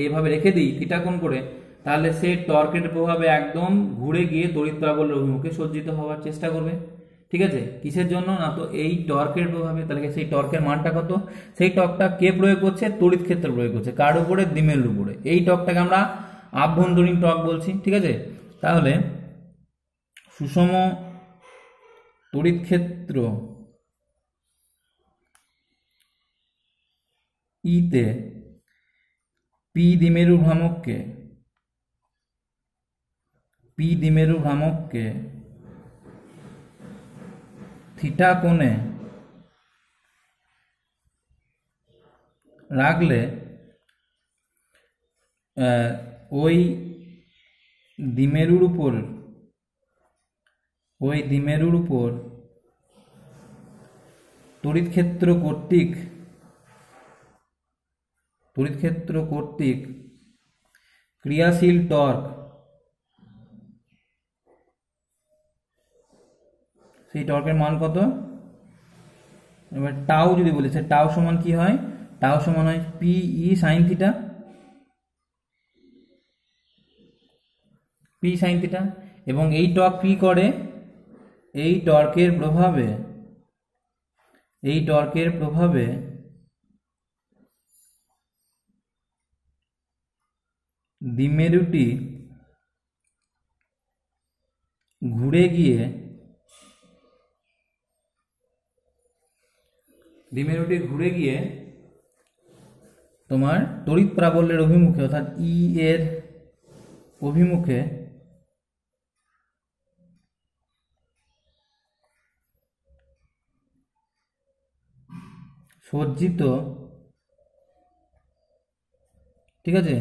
এভাবে রেখে দিই থিটা কোণ করে, তাহলে সেই টর্কের প্রভাবে একদম ঘুরে গিয়ে তড়িৎ প্রাবল্যের অভিমুখে সজ্জিত হওয়ার চেষ্টা করবে, ঠিক আছে। কিসের জন্য? না তো এই টর্কের প্রভাবে। তাহলে সেই টর্কের মানটা কত? সেই টর্কটা কে প্রয়োগ করছে? তড়িৎ ক্ষেত্র প্রয়োগ করছে। কার উপরে? দ্বিমেরুর উপরে। এই টর্কটাকে আমরা আভ্যন্তরীণ টর্ক বলছি, ঠিক আছে। তাহলে সুষম তড়িৎ ক্ষেত্র ইতে পি দ্বিমেরু ভ্রামককে থিটা কোণে রাখলে ওই দ্বিমেরুর উপর তড়িৎ ক্ষেত্র কর্তৃক ক্রিয়াশীল টর্ক, সেই টর্কের মান কত? এবার টাউ যদি বলি, সে টাউ সমান কি হয়? টাউ সমান হয় P E sine theta, P sine theta. এবং এই টর্ক কি করে? এই টর্কের প্রভাবে দ্বিমেরুটি ঘুরে গিয়ে তোমার তড়িৎ প্রাবল্যের অভিমুখে, অর্থাৎ ই এর অভিমুখে সজ্জিত, ঠিক আছে,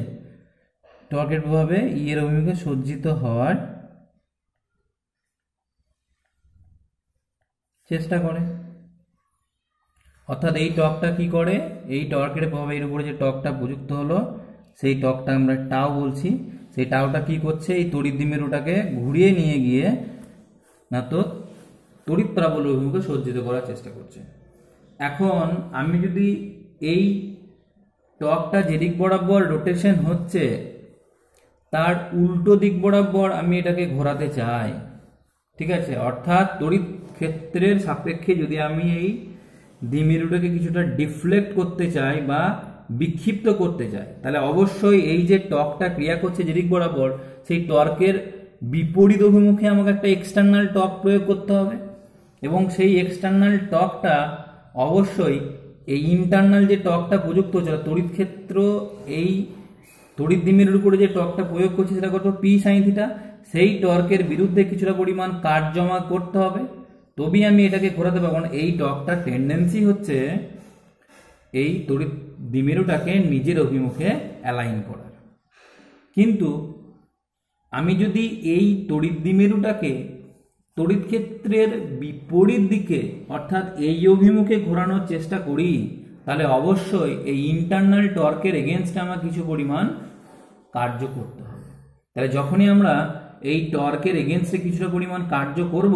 টর্কের প্রভাবে ই এর অভিমুখে সজ্জিত হওয়ার চেষ্টা করে। অর্থাৎ এই টর্কটা কি করে? এই টর্কের প্রভাবে এর উপরে যে টর্কটা প্রযুক্ত হলো, সেই টর্কটা আমরা টাউ বলছি। সেই টাউটা কি করছে? এই তড়িৎ দ্বিমেরুটাকে ঘুরিয়ে নিয়ে গিয়ে না তো তড়িৎ প্রাবল্য অভিমুখে সজ্জিত করার চেষ্টা করছে। এখন আমি যদি এই টর্কটা যেদিক বরাবর রোটেশন হচ্ছে তার উল্টো দিক বরাবর আমি এটাকে ঘোরাতে চাই, ঠিক আছে, অর্থাৎ তড়িৎ ক্ষেত্রের সাপেক্ষে যদি আমি এই দ্বিমেরুটাকে কিছুটা ডিফ্লেক্ট করতে চাই বা বিক্ষিপ্ত করতে চাই, তাহলে অবশ্যই এই যে টর্কটা ক্রিয়া করছে যেদিক বরাবর, সেই টর্কের বিপরীত অভিমুখে আমাকে একটা এক্সটার্নাল টর্ক প্রয়োগ করতে হবে এবং সেই এক্সটার্নাল টর্কটা অবশ্যই এই ইন্টারনাল যে টর্কটা প্রযুক্ত হচ্ছে তড়িৎ ক্ষেত্র এই তড়িৎ দ্বিমেরুর উপরে যে টর্কটা প্রয়োগ করছি সেটা কত, পি সাইন থিটা। সেই টর্কের বিরুদ্ধে কিছুটা পরিমাণ কাজ জমা করতে হবে, তবেই আমি এটাকে ঘোরাতে পারবো। কারণ এই টর্কটার টেন্ডেন্সি হচ্ছে এই তড়িৎ দ্বিমেরুটাকে নিজের অভিমুখে অ্যালাইন করার। কিন্তু আমি যদি এই তড়িৎ দ্বিমেরুটাকে তড়িৎ ক্ষেত্রের বিপরীত দিকে অর্থাৎ এই অভিমুখে ঘোরানোর চেষ্টা করি, তাহলে অবশ্যই এই ইন্টারনাল টর্কের এগেনস্টে আমার কিছু পরিমাণ কার্য করতে হবে। তাহলে যখনই আমরা এই টর্কের এগেনস্টে কিছুটা পরিমাণ কার্য করব,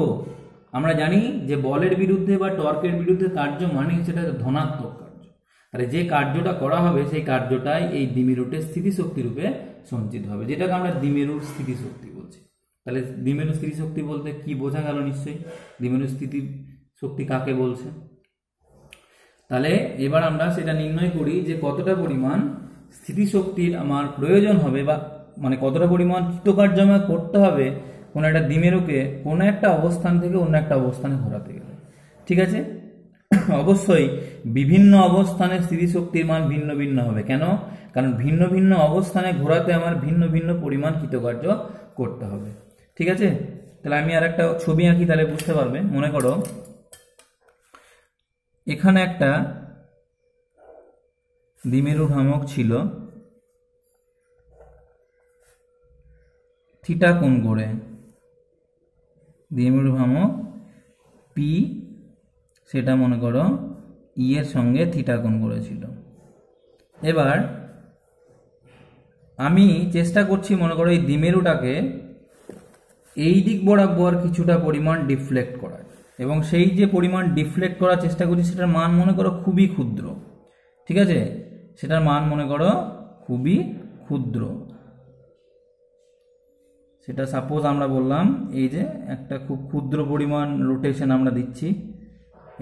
আমরা জানি যে বলের বিরুদ্ধে বা টর্কের বিরুদ্ধে কার্য মানে সেটা ধনাত্মক কার্য। তাহলে যে কার্যটা করা হবে সেই কার্যটাই এই দ্বিমেরুতে স্থিতিশক্তি রূপে সঞ্চিত হবে, যেটাকে আমরা দ্বিমেরুর স্থিতিশক্তি বলছি। তাহলে দ্বিমেরু স্থিতিশক্তি বলতে কি বোঝা গেল নিশ্চয়ই, দ্বিমেরু স্থিতিশক্তি কাকে বলছে। তাহলে এবার আমরা সেটা নির্ণয় করি যে কতটা পরিমাণ স্থিতিশক্তির আমার প্রয়োজন হবে, বা মানে কতটা পরিমাণ কৃতকার্য আমার করতে হবে কোনো একটা দ্বিমেরুকে কোনো একটা অবস্থান থেকে অন্য একটা অবস্থানে ঘোরাতে গেলে। ঠিক আছে, অবশ্যই বিভিন্ন অবস্থানে স্থিতিশক্তির মান ভিন্ন ভিন্ন হবে। কেন? কারণ ভিন্ন ভিন্ন অবস্থানে ঘোরাতে আমার ভিন্ন ভিন্ন পরিমাণ কৃতকার্য করতে হবে। ঠিক আছে, তাহলে আমি আর একটা ছবি আঁকি, তাহলে বুঝতে পারবে। মনে করো এখানে একটা দ্বিমেরু ভ্রামক ছিল থিটা কোণ করে, দ্বিমেরু ভ্রামক পি, সেটা মনে করো ই এর সঙ্গে থিটা কোণ করেছিল। এবার আমি চেষ্টা করছি মনে করো এই দ্বিমেরুটাকে এই দিক বরাবর কিছুটা পরিমাণ ডিফ্লেক্ট করার, এবং সেই যে পরিমাণ ডিফ্লেক্ট করার চেষ্টা করছি সেটার মান মনে করো খুবই ক্ষুদ্র। ঠিক আছে, সেটার মান মনে করো খুবই ক্ষুদ্র। সেটা সাপোজ আমরা বললাম এই যে একটা খুব ক্ষুদ্র পরিমাণ রোটেশন আমরা দিচ্ছি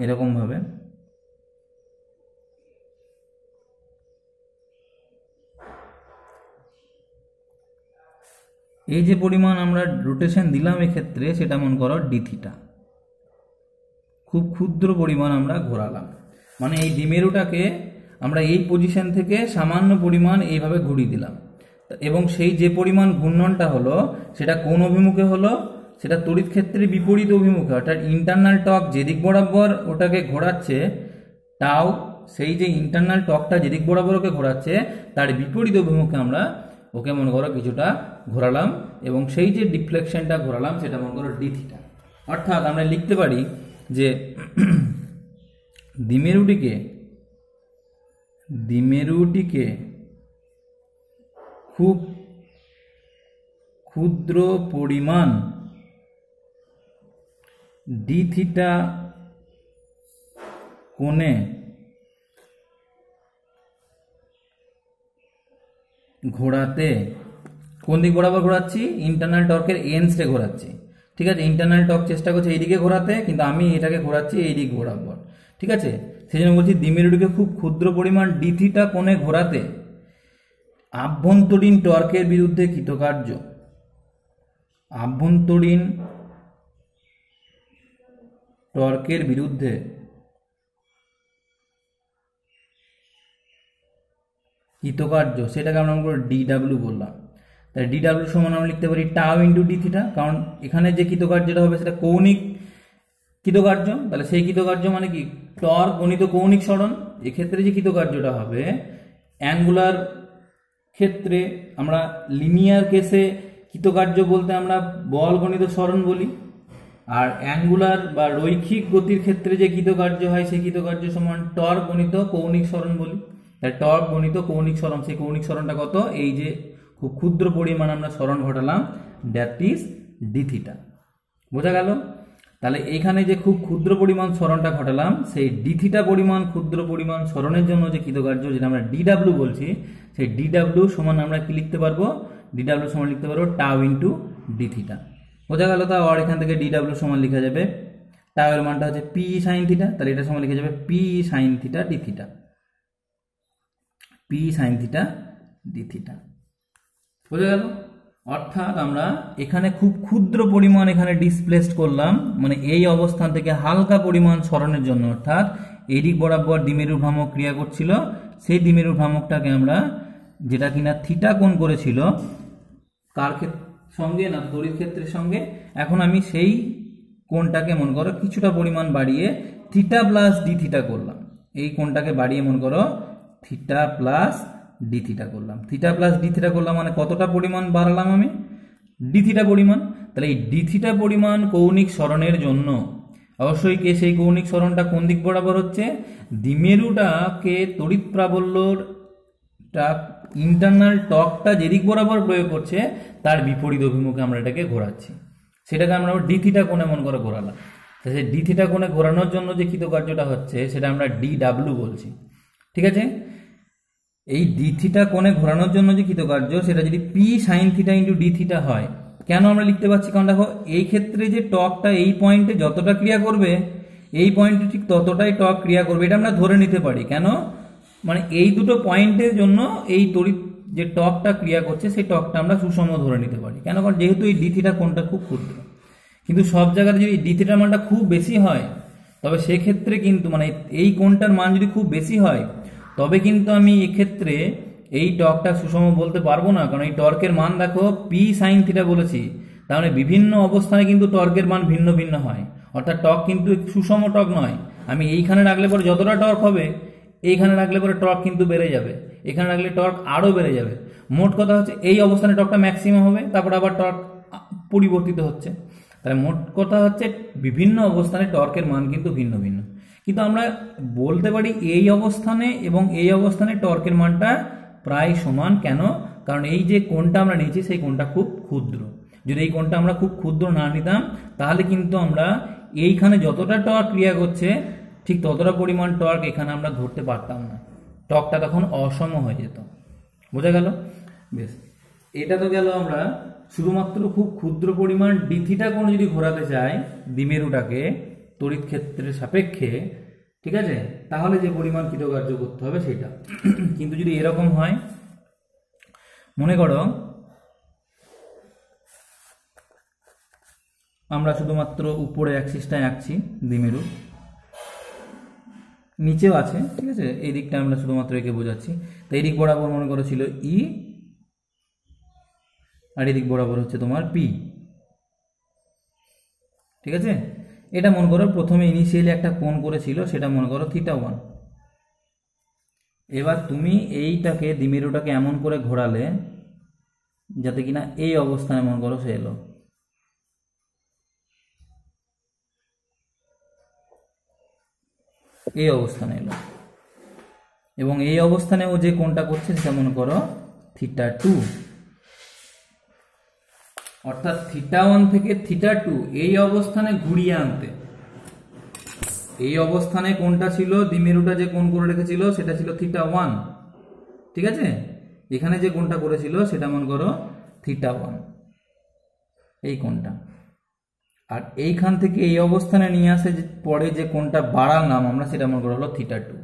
এরকম ভাবে। এই যে পরিমাণ আমরা রোটেশন দিলাম এক্ষেত্রে সেটা মনে করো ডি থিটা, খুব ক্ষুদ্র পরিমাণ আমরা ঘোরালাম। মানে এই দ্বিমেরুটাকে আমরা এই পজিশন থেকে সামান্য পরিমাণ এইভাবে ঘুরিয়ে দিলাম, এবং সেই যে পরিমাণ ঘূর্ণনটা হলো সেটা কোন অভিমুখে হলো, সেটা তড়িৎ ক্ষেত্রের বিপরীত অভিমুখে। অর্থাৎ ইন্টারনাল টর্ক যেদিক বরাবর ওটাকে ঘোরাচ্ছে টাও, সেই যে ইন্টারনাল টর্কটা যেদিক বরাবর ওকে ঘোরাচ্ছে তার বিপরীত অভিমুখে আমরা ওকে মনে করো কিছুটা ঘোরালাম, এবং সেই যে ডিফ্লেকশনটা ঘোরালাম সেটা মনে করো ডি থিটা। অর্থাৎ আমরা লিখতে পারি যে দ্বিমেরুটিকে খুব ক্ষুদ্র পরিমাণ ডি থিটা কোণে ঘোরাতে, কোন দিক বরাবর ঘোরাচ্ছি? ইন্টারনাল টর্কের এগেনস্টে ঘোরাচ্ছি। ঠিক আছে, ইন্টারনাল টর্ক চেষ্টা করছে এইদিকে ঘোরাতে, কিন্তু আমি এটাকে ঘোরাচ্ছি এই দিক বরাবর। ঠিক আছে, সেই জন্য বলছি দ্বিমেরুটিকে খুব ক্ষুদ্র পরিমাণ ডি থিটা কোণে ঘোরাতে আভ্যন্তরীণ টর্কের বিরুদ্ধে কৃতকার্য, আভ্যন্তরীণ টর্কের বিরুদ্ধে কৃতকার্য, সেটাকে আমরা DW বললাম। তাই DW সমান আমরা লিখতে পারি টাউ ইন্টু ডি থিটা, কারণ এখানে যে কৃতকার্যটা হবে সেটা কৌণিক কৃতকার্য। তাহলে সেই কৃতকার্য মানে কি? টর্ক গণিত কৌণিক সরণ। এক্ষেত্রে যে কৃতকার্যটা হবে অ্যাঙ্গুলার ক্ষেত্রে, আমরা লিনিয়ার কেসে কৃতকার্য বলতে আমরা বল গণিত সরণ বলি, আর অ্যাঙ্গুলার বা রৈখিক গতির ক্ষেত্রে যে কৃতকার্য হয় সেই কৃতকার্য সমান টর্ক গণিত কৌণিক সরণ বলি। তাই টর্ক গণিত কৌণিক সরণ, সেই কৌণিক সরণটা কত? এই যে খুব ক্ষুদ্র পরিমাণ আমরা সরণ ঘটালাম, দ্যাট ইজ ডি থিটা। বোঝা গেল? তাহলে এইখানে যে খুব ক্ষুদ্র পরিমাণ সরণটা ঘটালাম, সেই ডি থিটা পরিমাণ ক্ষুদ্র পরিমাণ সরণের জন্য যে কৃতকার্য, যেটা আমরা DW বলছি, সেই DW সমান আমরা কি লিখতে পারবো? DW সমান লিখতে পারবো টাউ ইন্টু ডি থিটা। বোঝা গেল? তা আর এখান থেকে DW সমান লেখা যাবে, টাউ এর মানটা হচ্ছে পি সাইন থিটা, তাহলে এটা সমান লিখা যাবে P sine theta D theta, P sine theta D theta. বোঝা গেল? অর্থাৎ আমরা এখানে খুব ক্ষুদ্র পরিমাণ এখানে ডিসপ্লেসড করলাম, মানে এই অবস্থান থেকে হালকা পরিমাণ সরণের জন্য, অর্থাৎ এই দিক বরাবর দ্বিমেরু ভ্রামক ক্রিয়া করছিল, সেই দ্বিমেরু ভ্রামকটাকে আমরা যেটা কিনা থিটা কোণ করেছিল কার সঙ্গে না তড়িৎ ক্ষেত্রের সঙ্গে, এখন আমি সেই কোণটাকে মনে করো কিছুটা পরিমাণ বাড়িয়ে থিটা প্লাস ডি থিটা করলাম। এই কোণটাকে বাড়িয়ে মনে করো থিটা প্লাস ডি থিটা করলাম। থিটা প্লাস ডি থিটা করলাম মানে কতটা পরিমাণ বাড়ালাম আমি? ডি থিটা পরিমাণ। তাহলে এই ডি থিটা পরিমাণ কৌণিক সরণের জন্য অবশ্যই সেই কৌণিক সরণটা কোন দিক বরাবর হচ্ছে? দ্বিমেরুটাকে তড়িৎ প্রাবল্যটা ইন্টারনাল টর্কটা যেদিক বরাবর প্রয়োগ করছে তার বিপরীত অভিমুখে আমরা এটাকে ঘোরাচ্ছি। সেটাকে আমরা ডি থিটা কোণে মনে করে ঘোরালাম। সেই ডি থিটা কোণে ঘোরানোর জন্য যে কৃতকার্যটা হচ্ছে সেটা আমরা ডি ডাব্লিউ বলছি। ঠিক আছে, এই ডি থিটা কোণে ঘোরানোর জন্য যে কৃতকার্য সেটা যদি P sine theta into D theta হয়, কেন আমরা লিখতে পারছি? কারণ দেখো এই ক্ষেত্রে যে টর্কটা এই পয়েন্টে যতটা ক্রিয়া করবে এই পয়েন্টে ঠিক ততটাই টর্ক ক্রিয়া করবে, এটা আমরা ধরে নিতে পারি। কেন? মানে এই দুটো পয়েন্টের জন্য এই তড়িৎ যে টর্কটা ক্রিয়া করছে সেই টর্কটা আমরা সুষম ধরে নিতে পারি। কেন? কারণ যেহেতু এই ডি থিটা কোণটা খুব ক্ষুদ্র, কিন্তু সব জায়গায় যদি ডি থিটার মানটা খুব বেশি হয় তবে সেক্ষেত্রে কিন্তু মানে এই কোণটার মান যদি খুব বেশি হয় তবে কিন্তু আমি এক্ষেত্রে এই টর্কটা সুষম বলতে পারবো না। কারণ এই টর্কের মান দেখো পি সাইন থিটা বলেছি, তাহলে বিভিন্ন অবস্থানে কিন্তু টর্কের মান ভিন্ন ভিন্ন হয়, অর্থাৎ টর্ক কিন্তু সুষম টর্ক নয়। আমি এইখানে রাখলে পরে যতটা টর্ক হবে এইখানে রাখলে পরে টর্ক কিন্তু বেড়ে যাবে, এখানে রাখলে টর্ক আরও বেড়ে যাবে। মোট কথা হচ্ছে এই অবস্থানে টর্কটা ম্যাক্সিমাম হবে, তারপর আবার টর্ক পরিবর্তিত হচ্ছে। তাহলে মোট কথা হচ্ছে বিভিন্ন অবস্থানে টর্কের মান কিন্তু ভিন্ন ভিন্ন, কিন্তু আমরা বলতে পারি এই অবস্থানে এবং এই অবস্থানে টর্কের মানটা প্রায় সমান। কেন? কারণ এই যে কোণটা আমরা নিয়েছি সেই কোণটা খুব ক্ষুদ্র। যদি এই কোণটা আমরা খুব ক্ষুদ্র না নিতাম তাহলে কিন্তু আমরা এইখানে যতটা টর্ক ক্রিয়া করছে ঠিক ততটা পরিমাণ টর্ক এখানে আমরা ধরতে পারতাম না, টর্কটা তখন অসম হয়ে যেত। বোঝা গেল? বেশ, এটা তো গেল আমরা শুধুমাত্র খুব ক্ষুদ্র পরিমাণ ডি থিটা কোণ যদি ঘোরাতে চাই দ্বিমেরুটাকে তড়িৎ ক্ষেত্রের সাপেক্ষে, ঠিক আছে, তাহলে যে পরিমাণ কৃতকার্য করতে হবে সেটা। কিন্তু যদি এরকম হয়, মনে করো আমরা শুধুমাত্র উপরে অ্যাক্সিসটা আঁকছি দ্বিমেরু, নিচেও আছে, ঠিক আছে, এই দিকটা আমরা শুধুমাত্র একে বোঝাচ্ছি। তো এই দিক বরাবর মনে করো ছিল ই, আর এদিক বরাবর হচ্ছে তোমার পি। ঠিক আছে, এটা মনে করো প্রথমে ইনিশিয়ালি একটা কোণ করেছিল, সেটা মনে করো থিটা 1। এবার তুমি এইটাকে দ্বিমেরুটাকে এমন করে ঘোরালে যাতে কিনা এই অবস্থানে মনে করো সে এলো। এই অবস্থানে এলো এবং এই অবস্থানে ও যে কোণটা করছে সেটা মনে করো থিটা 2। অর্থাৎ থিটা 1 থেকে থিটা 2 এই অবস্থানে ঘুরিয়ে আনতে, এই অবস্থানে কোণটা ছিল দ্বিমেরুটা যে কোণ করে রেখেছিল সেটা ছিল থিটা 1। ঠিক আছে, এখানে যে কোণটা করেছিল সেটা মনে করো থিটা 1, এই কোণটা। আর এইখান থেকে এই অবস্থানে নিয়ে আসে পরে যে কোণটা বাড়ালাম আমরা সেটা মনে করো হলো থিটা 2।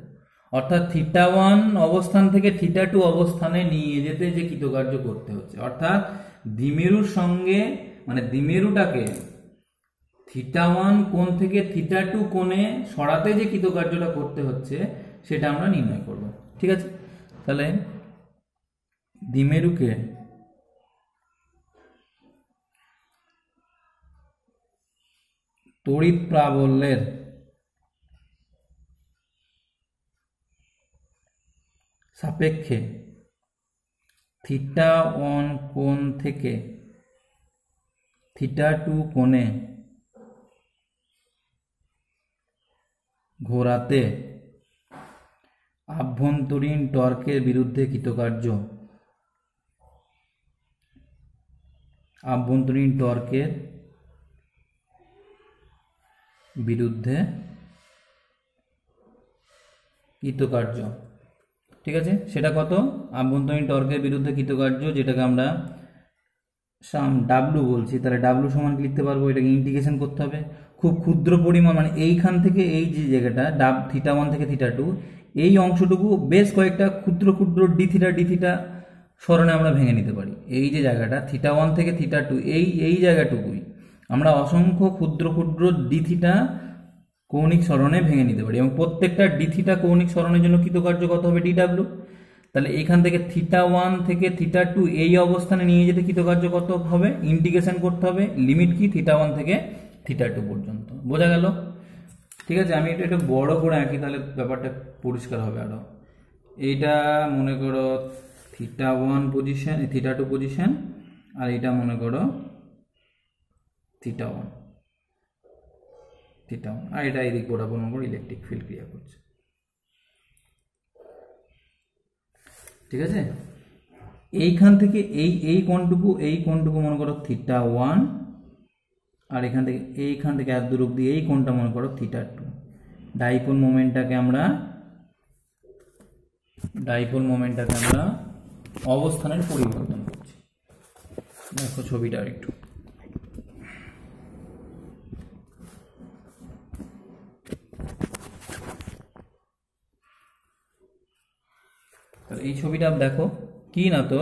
অর্থাৎ থিটা 1 অবস্থান থেকে থিটা 2 অবস্থানে নিয়ে যেতে যে কৃতকার্য করতে হচ্ছে, অর্থাৎ দ্বিমেরুর সঙ্গে মানে দ্বিমেরুটাকে থিটা 1 কোণ থেকে থিটা 2 কোণে সরাতে যে কৃতকার্যটা করতে হচ্ছে সেটা আমরা নির্ণয় করব। ঠিক আছে, তাহলে দ্বিমেরুকে তড়িৎ প্রাবল্যের সাপেক্ষে থিটা 1 কোণ থেকে থিটা 2 কোণে ঘোরাতে আভ্যন্তরীণ টর্কের বিরুদ্ধে কৃতকার্য, আভ্যন্তরীণ টর্কের বিরুদ্ধে কৃতকার্য। ঠিক আছে, সেটা কত? আভ্যন্তরীণ টর্কের বিরুদ্ধে কৃতকার্য, যেটাকে আমরা সাম ডাব্লু বলছি। তাহলে ডাব্লু সমান লিখতে পারবো, এটাকে ইন্টিগ্রেশন করতে হবে। খুব ক্ষুদ্র পরিমাণ মানে এইখান থেকে এই যে জায়গাটা থিটা 1 থেকে থিটা 2 এই অংশটুকু বেশ কয়েকটা ক্ষুদ্র ক্ষুদ্র ডি থিটা স্মরণে আমরা ভেঙে নিতে পারি। এই যে জায়গাটা থিটা 1 থেকে থিটা 2 এই জায়গাটুকুই আমরা অসংখ্য ক্ষুদ্র ক্ষুদ্র ডি থিটা কৌণিক সরণে ভেঙে নিতে পারি এবং প্রত্যেকটা ডি থিটা কৌণিক সরণের জন্য কৃতকার্য কত হবে? D W. তাহলে এখান থেকে θ1 থেকে θ2 এই অবস্থানে নিয়ে যেতে কৃতকার্য কত হবে, ইন্টিগ্রেশন করতে হবে, লিমিট কি θ1 থেকে θ2 পর্যন্ত। বোঝা গেল? ঠিক আছে, আমি এটা একটু বড় করে আঁকি তাহলে ব্যাপারটা পরিষ্কার হবে আরো। এইটা মনে করো θ1 পজিশন, θ2 পজিশন, আর এটা মনে করো θ1, আর এটা এদিক বরাবর মনে করো ইলেকট্রিক ফিল্ড ক্রিয়া করছে। ঠিক আছে, এইখান থেকে এই কোণটুকু মনে করো θ1, আর এখান থেকে এত দূর অব্দি এই কোণটা মনে করো θ2। ডাইপোল মোমেন্টটাকে আমরা অবস্থানের পরিবর্তন করছি। দেখো ছবিটা একটু, এই ছবিটা দেখো কি না, তো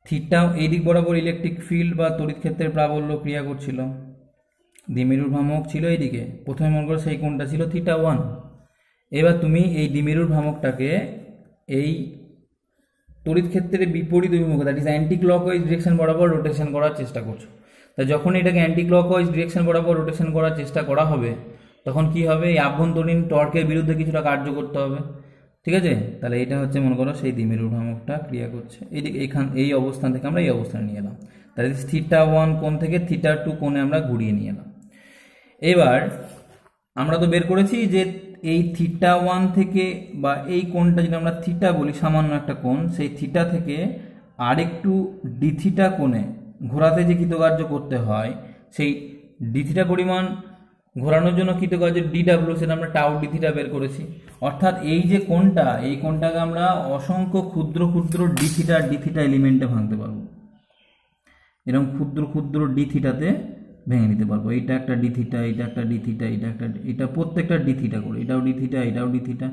থিটা এই দিক বরাবর ইলেকট্রিক ফিল্ড বা তড়িৎ ক্ষেত্রের প্রাবল্য ক্রিয়া করছিল, দ্বিমেরুর ভ্রামক ছিল এইদিকে, প্রথমে মনে করো সেই কোণটা ছিল θ1। এবার তুমি এই দ্বিমেরুর ভ্রামকটাকে এই তড়িৎ ক্ষেত্রের বিপরীত অভিমুখে, that is anti clockwise direction বরাবর রোটেশন করার চেষ্টা করছো। তাই যখন এটাকে অ্যান্টি ক্লকওয়াইজ ডিরেকশন বরাবর রোটেশন করার চেষ্টা করা হবে, তখন কি হবে, এই আভ্যন্তরীণ টর্কের বিরুদ্ধে কিছুটা কার্য করতে হবে। ঠিক আছে, তাহলে এটা হচ্ছে মনে করো সেই দ্বিমেরুর ভ্রামকটা ক্রিয়া করছে। এই অবস্থান থেকে আমরা এই অবস্থানে নিয়ে এলাম, তাহলে θ1 কোণ থেকে θ2 কোণে আমরা ঘুরিয়ে নিয়ে এলাম। এবার আমরা তো বের করেছি যে এই θ1 থেকে বা এই কোণটা যদি আমরা থিটা বলি, সামান্য একটা কোণ, সেই থিটা থেকে আরেকটু ডিথিটা কোণে ঘোরাতে যে কৃতকার্য করতে হয়, সেই ডিথিটা পরিমাণ ঘোরানোর জন্য কৃতকার্য ডিডাব্লিউ, সেটা আমরা টাউ ডিথিটা বের করেছি। অর্থাৎ এই যে কোণটা, এই কোণটাকে আমরা অসংখ্য ক্ষুদ্র ক্ষুদ্র ডিথিটা এলিমেন্টে ভাঙতে পারবো, এরকম ক্ষুদ্র ক্ষুদ্র ডিথিটাতে ভেঙে নিতে পারবো। এইটা একটা ডিথিটা, এটা একটা ডিথিটা, এটা প্রত্যেকটা ডিথিটা করে, এটাও ডিথিটা, এটাও ডিথিটা,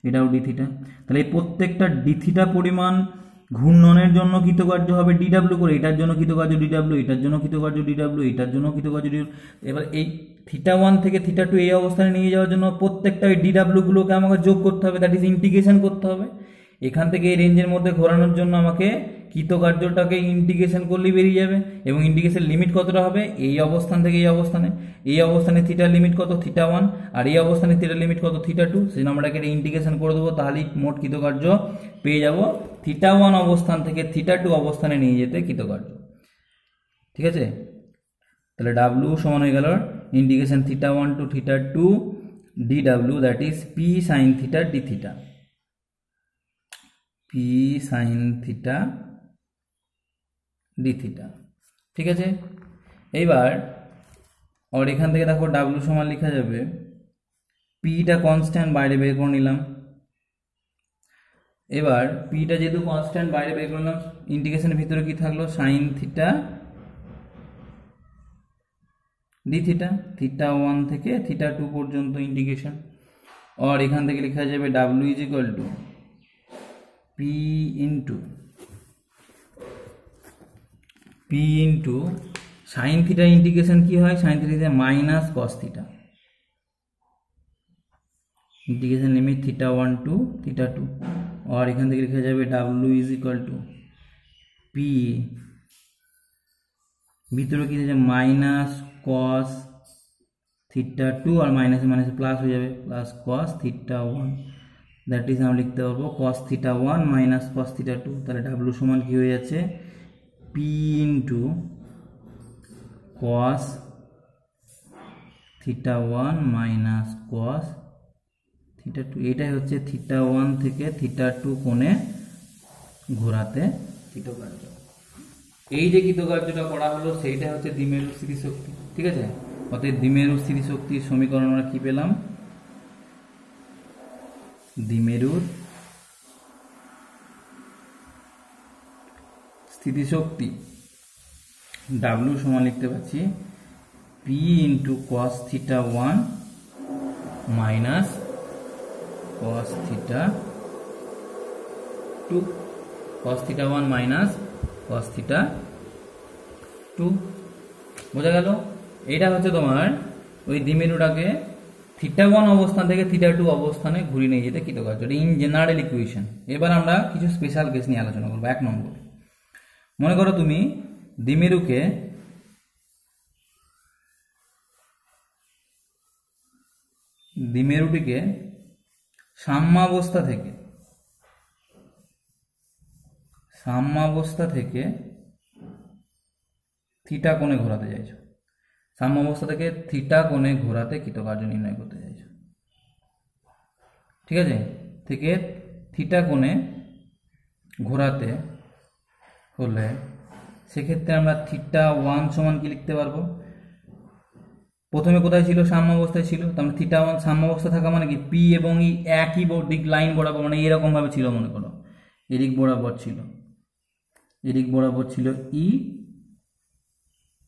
এটাও ডিথিটা। তাহলে এই প্রত্যেকটা ডিথিটা পরিমাণ ঘূর্ণনের জন্য কৃতকার্য হবে ডিডাব্লিউ করে, এটার জন্য কৃতকার্য ডিডাব্লিউ, এটার জন্য কৃতকার্য ডিডাব্লিউ, এটার জন্য কৃতকার্য ডিডাব্লিউ। এবার এই θ1 থেকে θ2 এই অবস্থানে নিয়ে যাওয়ার জন্য প্রত্যেকটা ওই ডিডাব্লিউ গুলোকে আমাকে যোগ করতে হবে, দ্যাট ইজ ইন্টিগ্রেশন করতে হবে। এখান থেকে এই রেঞ্জের মধ্যে ঘোরানোর জন্য আমাকে কৃতকার্যটাকে ইন্টিগ্রেশন করলেই বেরিয়ে যাবে, এবং ইন্টিগ্রেশন লিমিট কতটা হবে, এই অবস্থান থেকে এই অবস্থানে থিটার লিমিট কত θ1, আর এই অবস্থানে থিটার লিমিট কত θ2, সেই নাম্বারটাকে ইন্টিগ্রেশন করে দেবো, তাহলেই মোট কৃতকার্য পেয়ে যাব θ1 অবস্থান থেকে θ2 অবস্থানে নিয়ে যেতে কৃতকার্য। ঠিক আছে, তাহলে ডাব্লিউ সমান হয়ে গেল integration θ1 to θ2 dw, that is p sin theta d theta, p sin theta d theta. ঠিক আছে, এইবার আর এখান থেকে দেখো ডাব্লিউ সমান লেখা যাবে, পিটা কনস্ট্যান্ট বাইরে বের করে নিলাম। এবার পিটা যেহেতু কনস্ট্যান্ট বাইরে বের করলাম, ইন্টিগ্রেশনের ভিতরে কি থাকলো, সাইন থিটা ডি থিটা, θ1 থেকে θ2 পর্যন্ত ইন্টিগ্রেশন। আর এখান থেকে লেখা যাবে W is equal to P into sine theta integration কি হয়, sine theta minus cos theta, integration limit θ1 to θ2। আর এখান থেকে লেখা যাবে W is equal to P, ভিতরে কি হচ্ছে মাইনাস কস θ2, আর মাইনাসে মাইনাসে প্লাস হয়ে যাবে, প্লাস কস θ1, দ্যাট ইজ আমরা লিখতে পারবো কস θ1 মাইনাস কস θ2। তাহলে ডাব্লিউ সমান কি হয়ে যাচ্ছে, P into cos θ1 minus cos θ2। এটাই হচ্ছে θ1 থেকে θ2 কোণে ঘোরাতে কৃতকার্য। এই যে কৃতকার্যটা করা হলো সেইটা হচ্ছে দ্বিমেরুর স্থিতিশক্তি। ঠিক আছে, অতএব দ্বিমেরুর স্থিতিশক্তির সমীকরণ আমরা কি পেলাম, দ্বিমেরুর স্থিতিশক্তি ডাব্লিউ সমান লিখতে পাচ্ছি P into cos θ1 minus cos θ2, cos θ1 minus cos θ2। বোঝা গেল? এটা হচ্ছে তোমার ওই দ্বিমেরুটাকে θ1 অবস্থান থেকে θ2 অবস্থানে ঘুরিয়ে নিয়ে যেতে কৃতকার্য, এটা ইন জেনারেল ইকুয়েশন। এবার আমরা কিছু স্পেশাল কেস নিয়ে আলোচনা করবো। 1 নম্বর, মনে করো তুমি দ্বিমেরুটিকে সাম্যাবস্থা থেকে থিটা কোণে ঘোরাতে চাইছো, সাম্যাবস্থা থেকে থিটা কোণে ঘোরাতে কৃতকার্য নির্ণয় করতে চাইছো, ঠিক আছে? থেকে থিটা কোণে ঘোরাতে হলে সেক্ষেত্রে আমরা θ1 সমান কি লিখতে পারবো? প্রথমে কোথায় ছিল? সাম্যাবস্থায় ছিল। তাহলে θ1 সাম্যাবস্থা থাকা মানে কি পি এবং ই একই দিক লাইন বরাবর, মানে এরকম ভাবে ছিল, মনে করো এদিক বরাবর ছিল ই,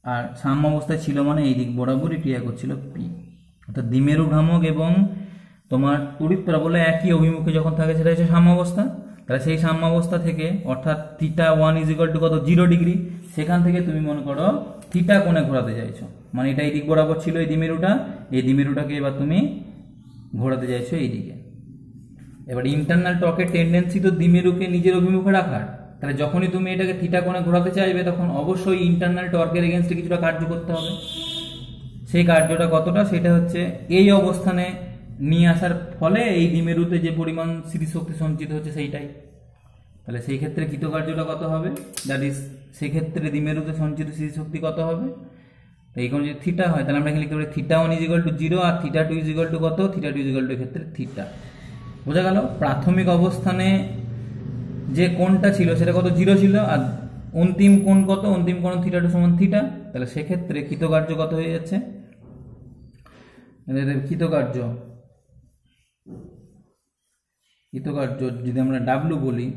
আর সাম্যাবস্থায় ছিল মানে এই দিক বরাবরই ক্রিয়া করছিল পি। অর্থাৎ দ্বিমেরু ভ্রামক এবং তোমার তড়িৎ প্রবল একই অভিমুখে যখন থাকে সেটা হচ্ছে সাম্যাবস্থা। তাহলে সেই সাম্যাবস্থা থেকে অর্থাৎ θ1 কত 0 ডিগ্রি, সেখান থেকে তুমি মনে করো থিটা কোণে ঘোরাতে চাইছো, মানে এটা এই দিক বরাবর ছিল এই দ্বিমেরুটাকে এবার তুমি ঘোরাতে চাইছো এইদিকে। এবার ইন্টারনাল টর্কের টেন্ডেন্সি তো দ্বিমেরুকে নিজের অভিমুখে রাখার, তাহলে যখনই তুমি এটাকে থিটা কোণে ঘোরাতে চাইবে তখন অবশ্যই ইন্টারনাল টর্কের এগেনস্টে কিছুটা কার্য করতে হবে। সেই কার্যটা কতটা, সেটা হচ্ছে এই অবস্থানে নিয়ে আসার ফলে এই দ্বিমেরুতে যে পরিমাণ স্থিতিশক্তি সঞ্চিত হচ্ছে সেইটাই। তাহলে সেই ক্ষেত্রে কৃতকার্যটা কত হবে, দ্যাট ইজ সেই ক্ষেত্রে দ্বিমেরুতে সঞ্চিত স্থিতিশক্তি কত হবে? এই কোণ যদি থিটা হয় তাহলে আমরা এখানে লিখতে পারি θ1 0 আর θ2 কত, θ2 ক্ষেত্রে থিটা। বোঝা গেল? প্রাথমিক অবস্থানে যে কোণটা ছিল সেটা কত 0 ছিল, আর অন্তিম কোণ কত, অন্তিম কোণ θ2 সমান থিটা। তাহলে সেক্ষেত্রে কৃতকার্য কত হয়ে যাচ্ছে? কৃতকার্য যদি আমরা ডাব্লু বলি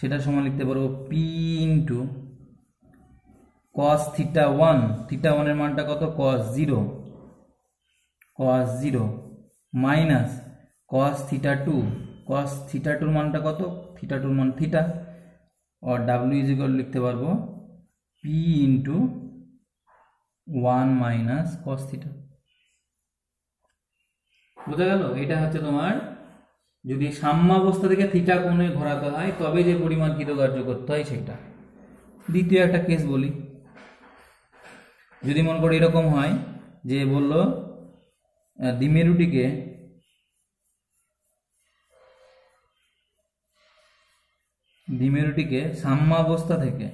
সেটা সমান লিখতে পারবো পি ইন্টু cos θ1, θ1 এর মানটা কত cos 0 মাইনাস cos θ2, cos θ2 এর মানটা কত, θ2 এর মান থিটা, আর w লিখতে পারবো p ইন্টু 1 মাইনাস cos θ। বোঝা গেল? এটা হচ্ছে তোমার যদি সাম্যাবস্থা থেকে থিটা কোণে ঘোরাতে হয় তবে যে পরিমাণ কৃতকার্য করতে হয় সেটা। দ্বিতীয় একটা কেস বলি, যদি মনে করো এরকম হয় যে বললো দ্বিমেরুটিকে সাম্যাবস্থা থেকে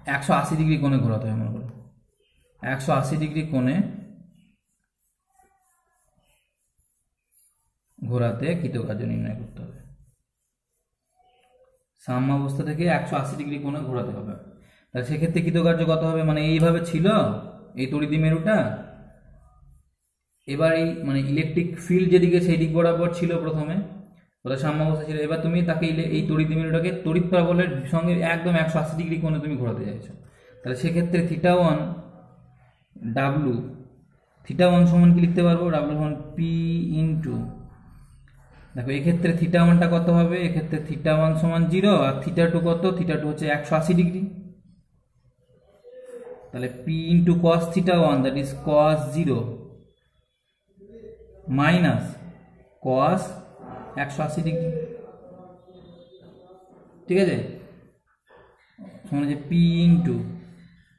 180 ডিগ্রি কোণে ঘোরাতে হয়। মনে করো 180 ডিগ্রি কোণে ঘোরাতে কৃতকার্য নির্ণয় করতে হবে। সাম্যাবস্থা থেকে 180 ডিগ্রি কোণে ঘোরাতে হবে। তাহলে সেক্ষেত্রে কৃতকার্য কত হবে, মানে এইভাবে ছিল এই তড়িৎ দ্বিমেরুটা, এবার এই মানে ইলেকট্রিক ফিল্ড যেদিকে সেই দিক বরাবর ছিল প্রথমে, ওটা সাম্যাবস্থা ছিল। এবার তুমি তাকে এই তড়িৎ দ্বিমেরুটাকে তড়িৎ প্রবলের সঙ্গে একদম 180 ডিগ্রি কোণে তুমি ঘোরাতে চাইছো। তাহলে সেক্ষেত্রে θ1 সমান কি লিখতে পারবো, w সমান পি ইন্টু, দেখো এক্ষেত্রে θ1টা কত হবে, এক্ষেত্রে θ1 সমান 0 আর θ2 কত, θ2 হচ্ছে 180 ডিগ্রি। তাহলে p into cos θ1 that is cos 0 minus cos 180 degree, ঠিক আছে? সমান হচ্ছে p ইন্টু,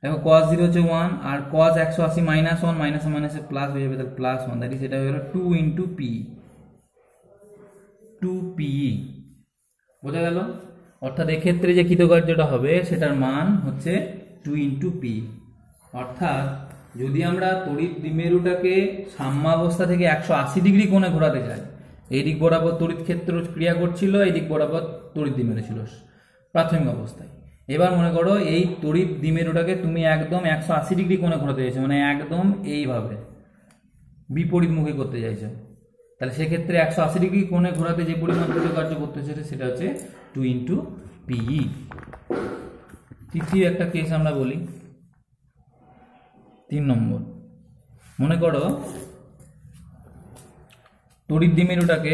দেখো cos 0 হচ্ছে 1 আর cos 180 মাইনাস 1, মাইনাস মাইনাসে প্লাস হয়ে যাবে, তাহলে প্লাস 1, দ্যাট ইজ এটা হয়ে গেল 2 ইন্টু পি, 2pe। বোঝা গেল? অর্থাৎ এক্ষেত্রে যে কৃতকার্যটা হবে সেটার মান হচ্ছে 2 ইন্টু পি। অর্থাৎ যদি আমরা তড়িৎ দ্বিমেরুটাকে সাম্যাবস্থা থেকে 180 ডিগ্রি কোণে ঘোরাতে চাই, এই দিক বরাবর তড়িৎ ক্ষেত্র ক্রিয়া করছিল, এই দিক বরাবর তড়িৎ দ্বিমেরু ছিল প্রাথমিক অবস্থায়। এবার মনে করো এই তড়িৎ দ্বিমেরুটাকে তুমি একদম 180 ডিগ্রি কোণে ঘোরাতে চাইছো, মানে একদম এইভাবে বিপরীতমুখী করতে চাইছো। তাহলে সেক্ষেত্রে 180 ডিগ্রি কোণে ঘোরাতে যে পরিমাণ কৃতকার্য করতে হচ্ছে সেটা হচ্ছে 2 ইন্টু পিই। তৃতীয় একটা কেস আমরা বলি, 3 নম্বর। মনে করো তড়িৎ দ্বিমেরুটাকে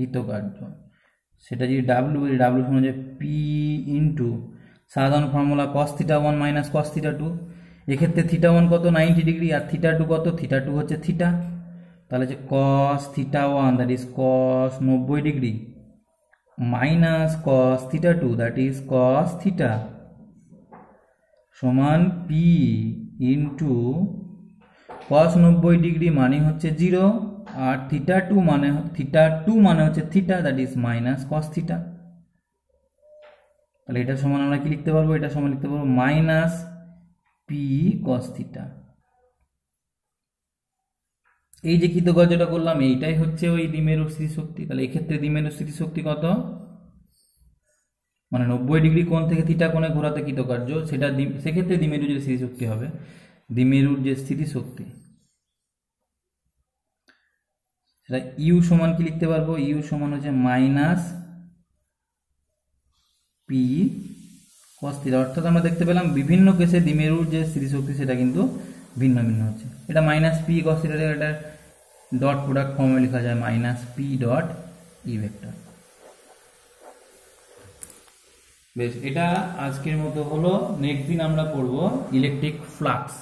কৃতকার্য, সেটা যদি ডাব্লু বলি, ডাব্লু সমান যে পি ইন্টু সাধারণ formula cos theta one minus cos theta two. এক্ষেত্রে থিটা ওয়ান কত 90 ডিগ্রি আর থিটা টু কত, থিটা টু হচ্ছে থিটা, তাহলে যে cos theta one that is cos 90 degree minus cos theta two that is cos theta সমান P into cos 90 degree মানে হচ্ছে 0 আর থিটা টু মানে হচ্ছে theta that is minus cos theta. তাহলে এটা সমান আমরা কি লিখতে পারবো, এটা সমান লিখতে পারবো মাইনাস পি কস থিটা। এই যে কৃতকার্যটা করলাম এইটাই হচ্ছে ওই দ্বিমেরুর স্থিতিশক্তি। তাহলে এক্ষেত্রে দ্বিমেরুর স্থিতিশক্তি কত, মানে 90 ডিগ্রি কোণ থেকে থিটা কোণে ঘোরাতে কৃতকার্য, সেটা সেক্ষেত্রে দ্বিমেরুর যে স্থিতিশক্তি হবে, দ্বিমেরুর যে স্থিতিশক্তি সেটা ইউ সমান কি লিখতে পারবো, ইউ সমান হচ্ছে মাইনাস পি কস থিটা। অর্থাৎ আমরা দেখতে পেলাম বিভিন্ন কেসে দ্বিমেরুর যে স্থিতিশক্তি সেটা কিন্তু ভিন্ন ভিন্ন হচ্ছে। এটা মাইনাস পি কস থিটা, এটা ডট প্রোডাক্ট ফর্মে লেখা যায় minus P dot E vector. বেশ, এটা আজকের মতো হলো। নেক্সট দিন আমরা পড়বো ইলেকট্রিক ফ্লাক্স।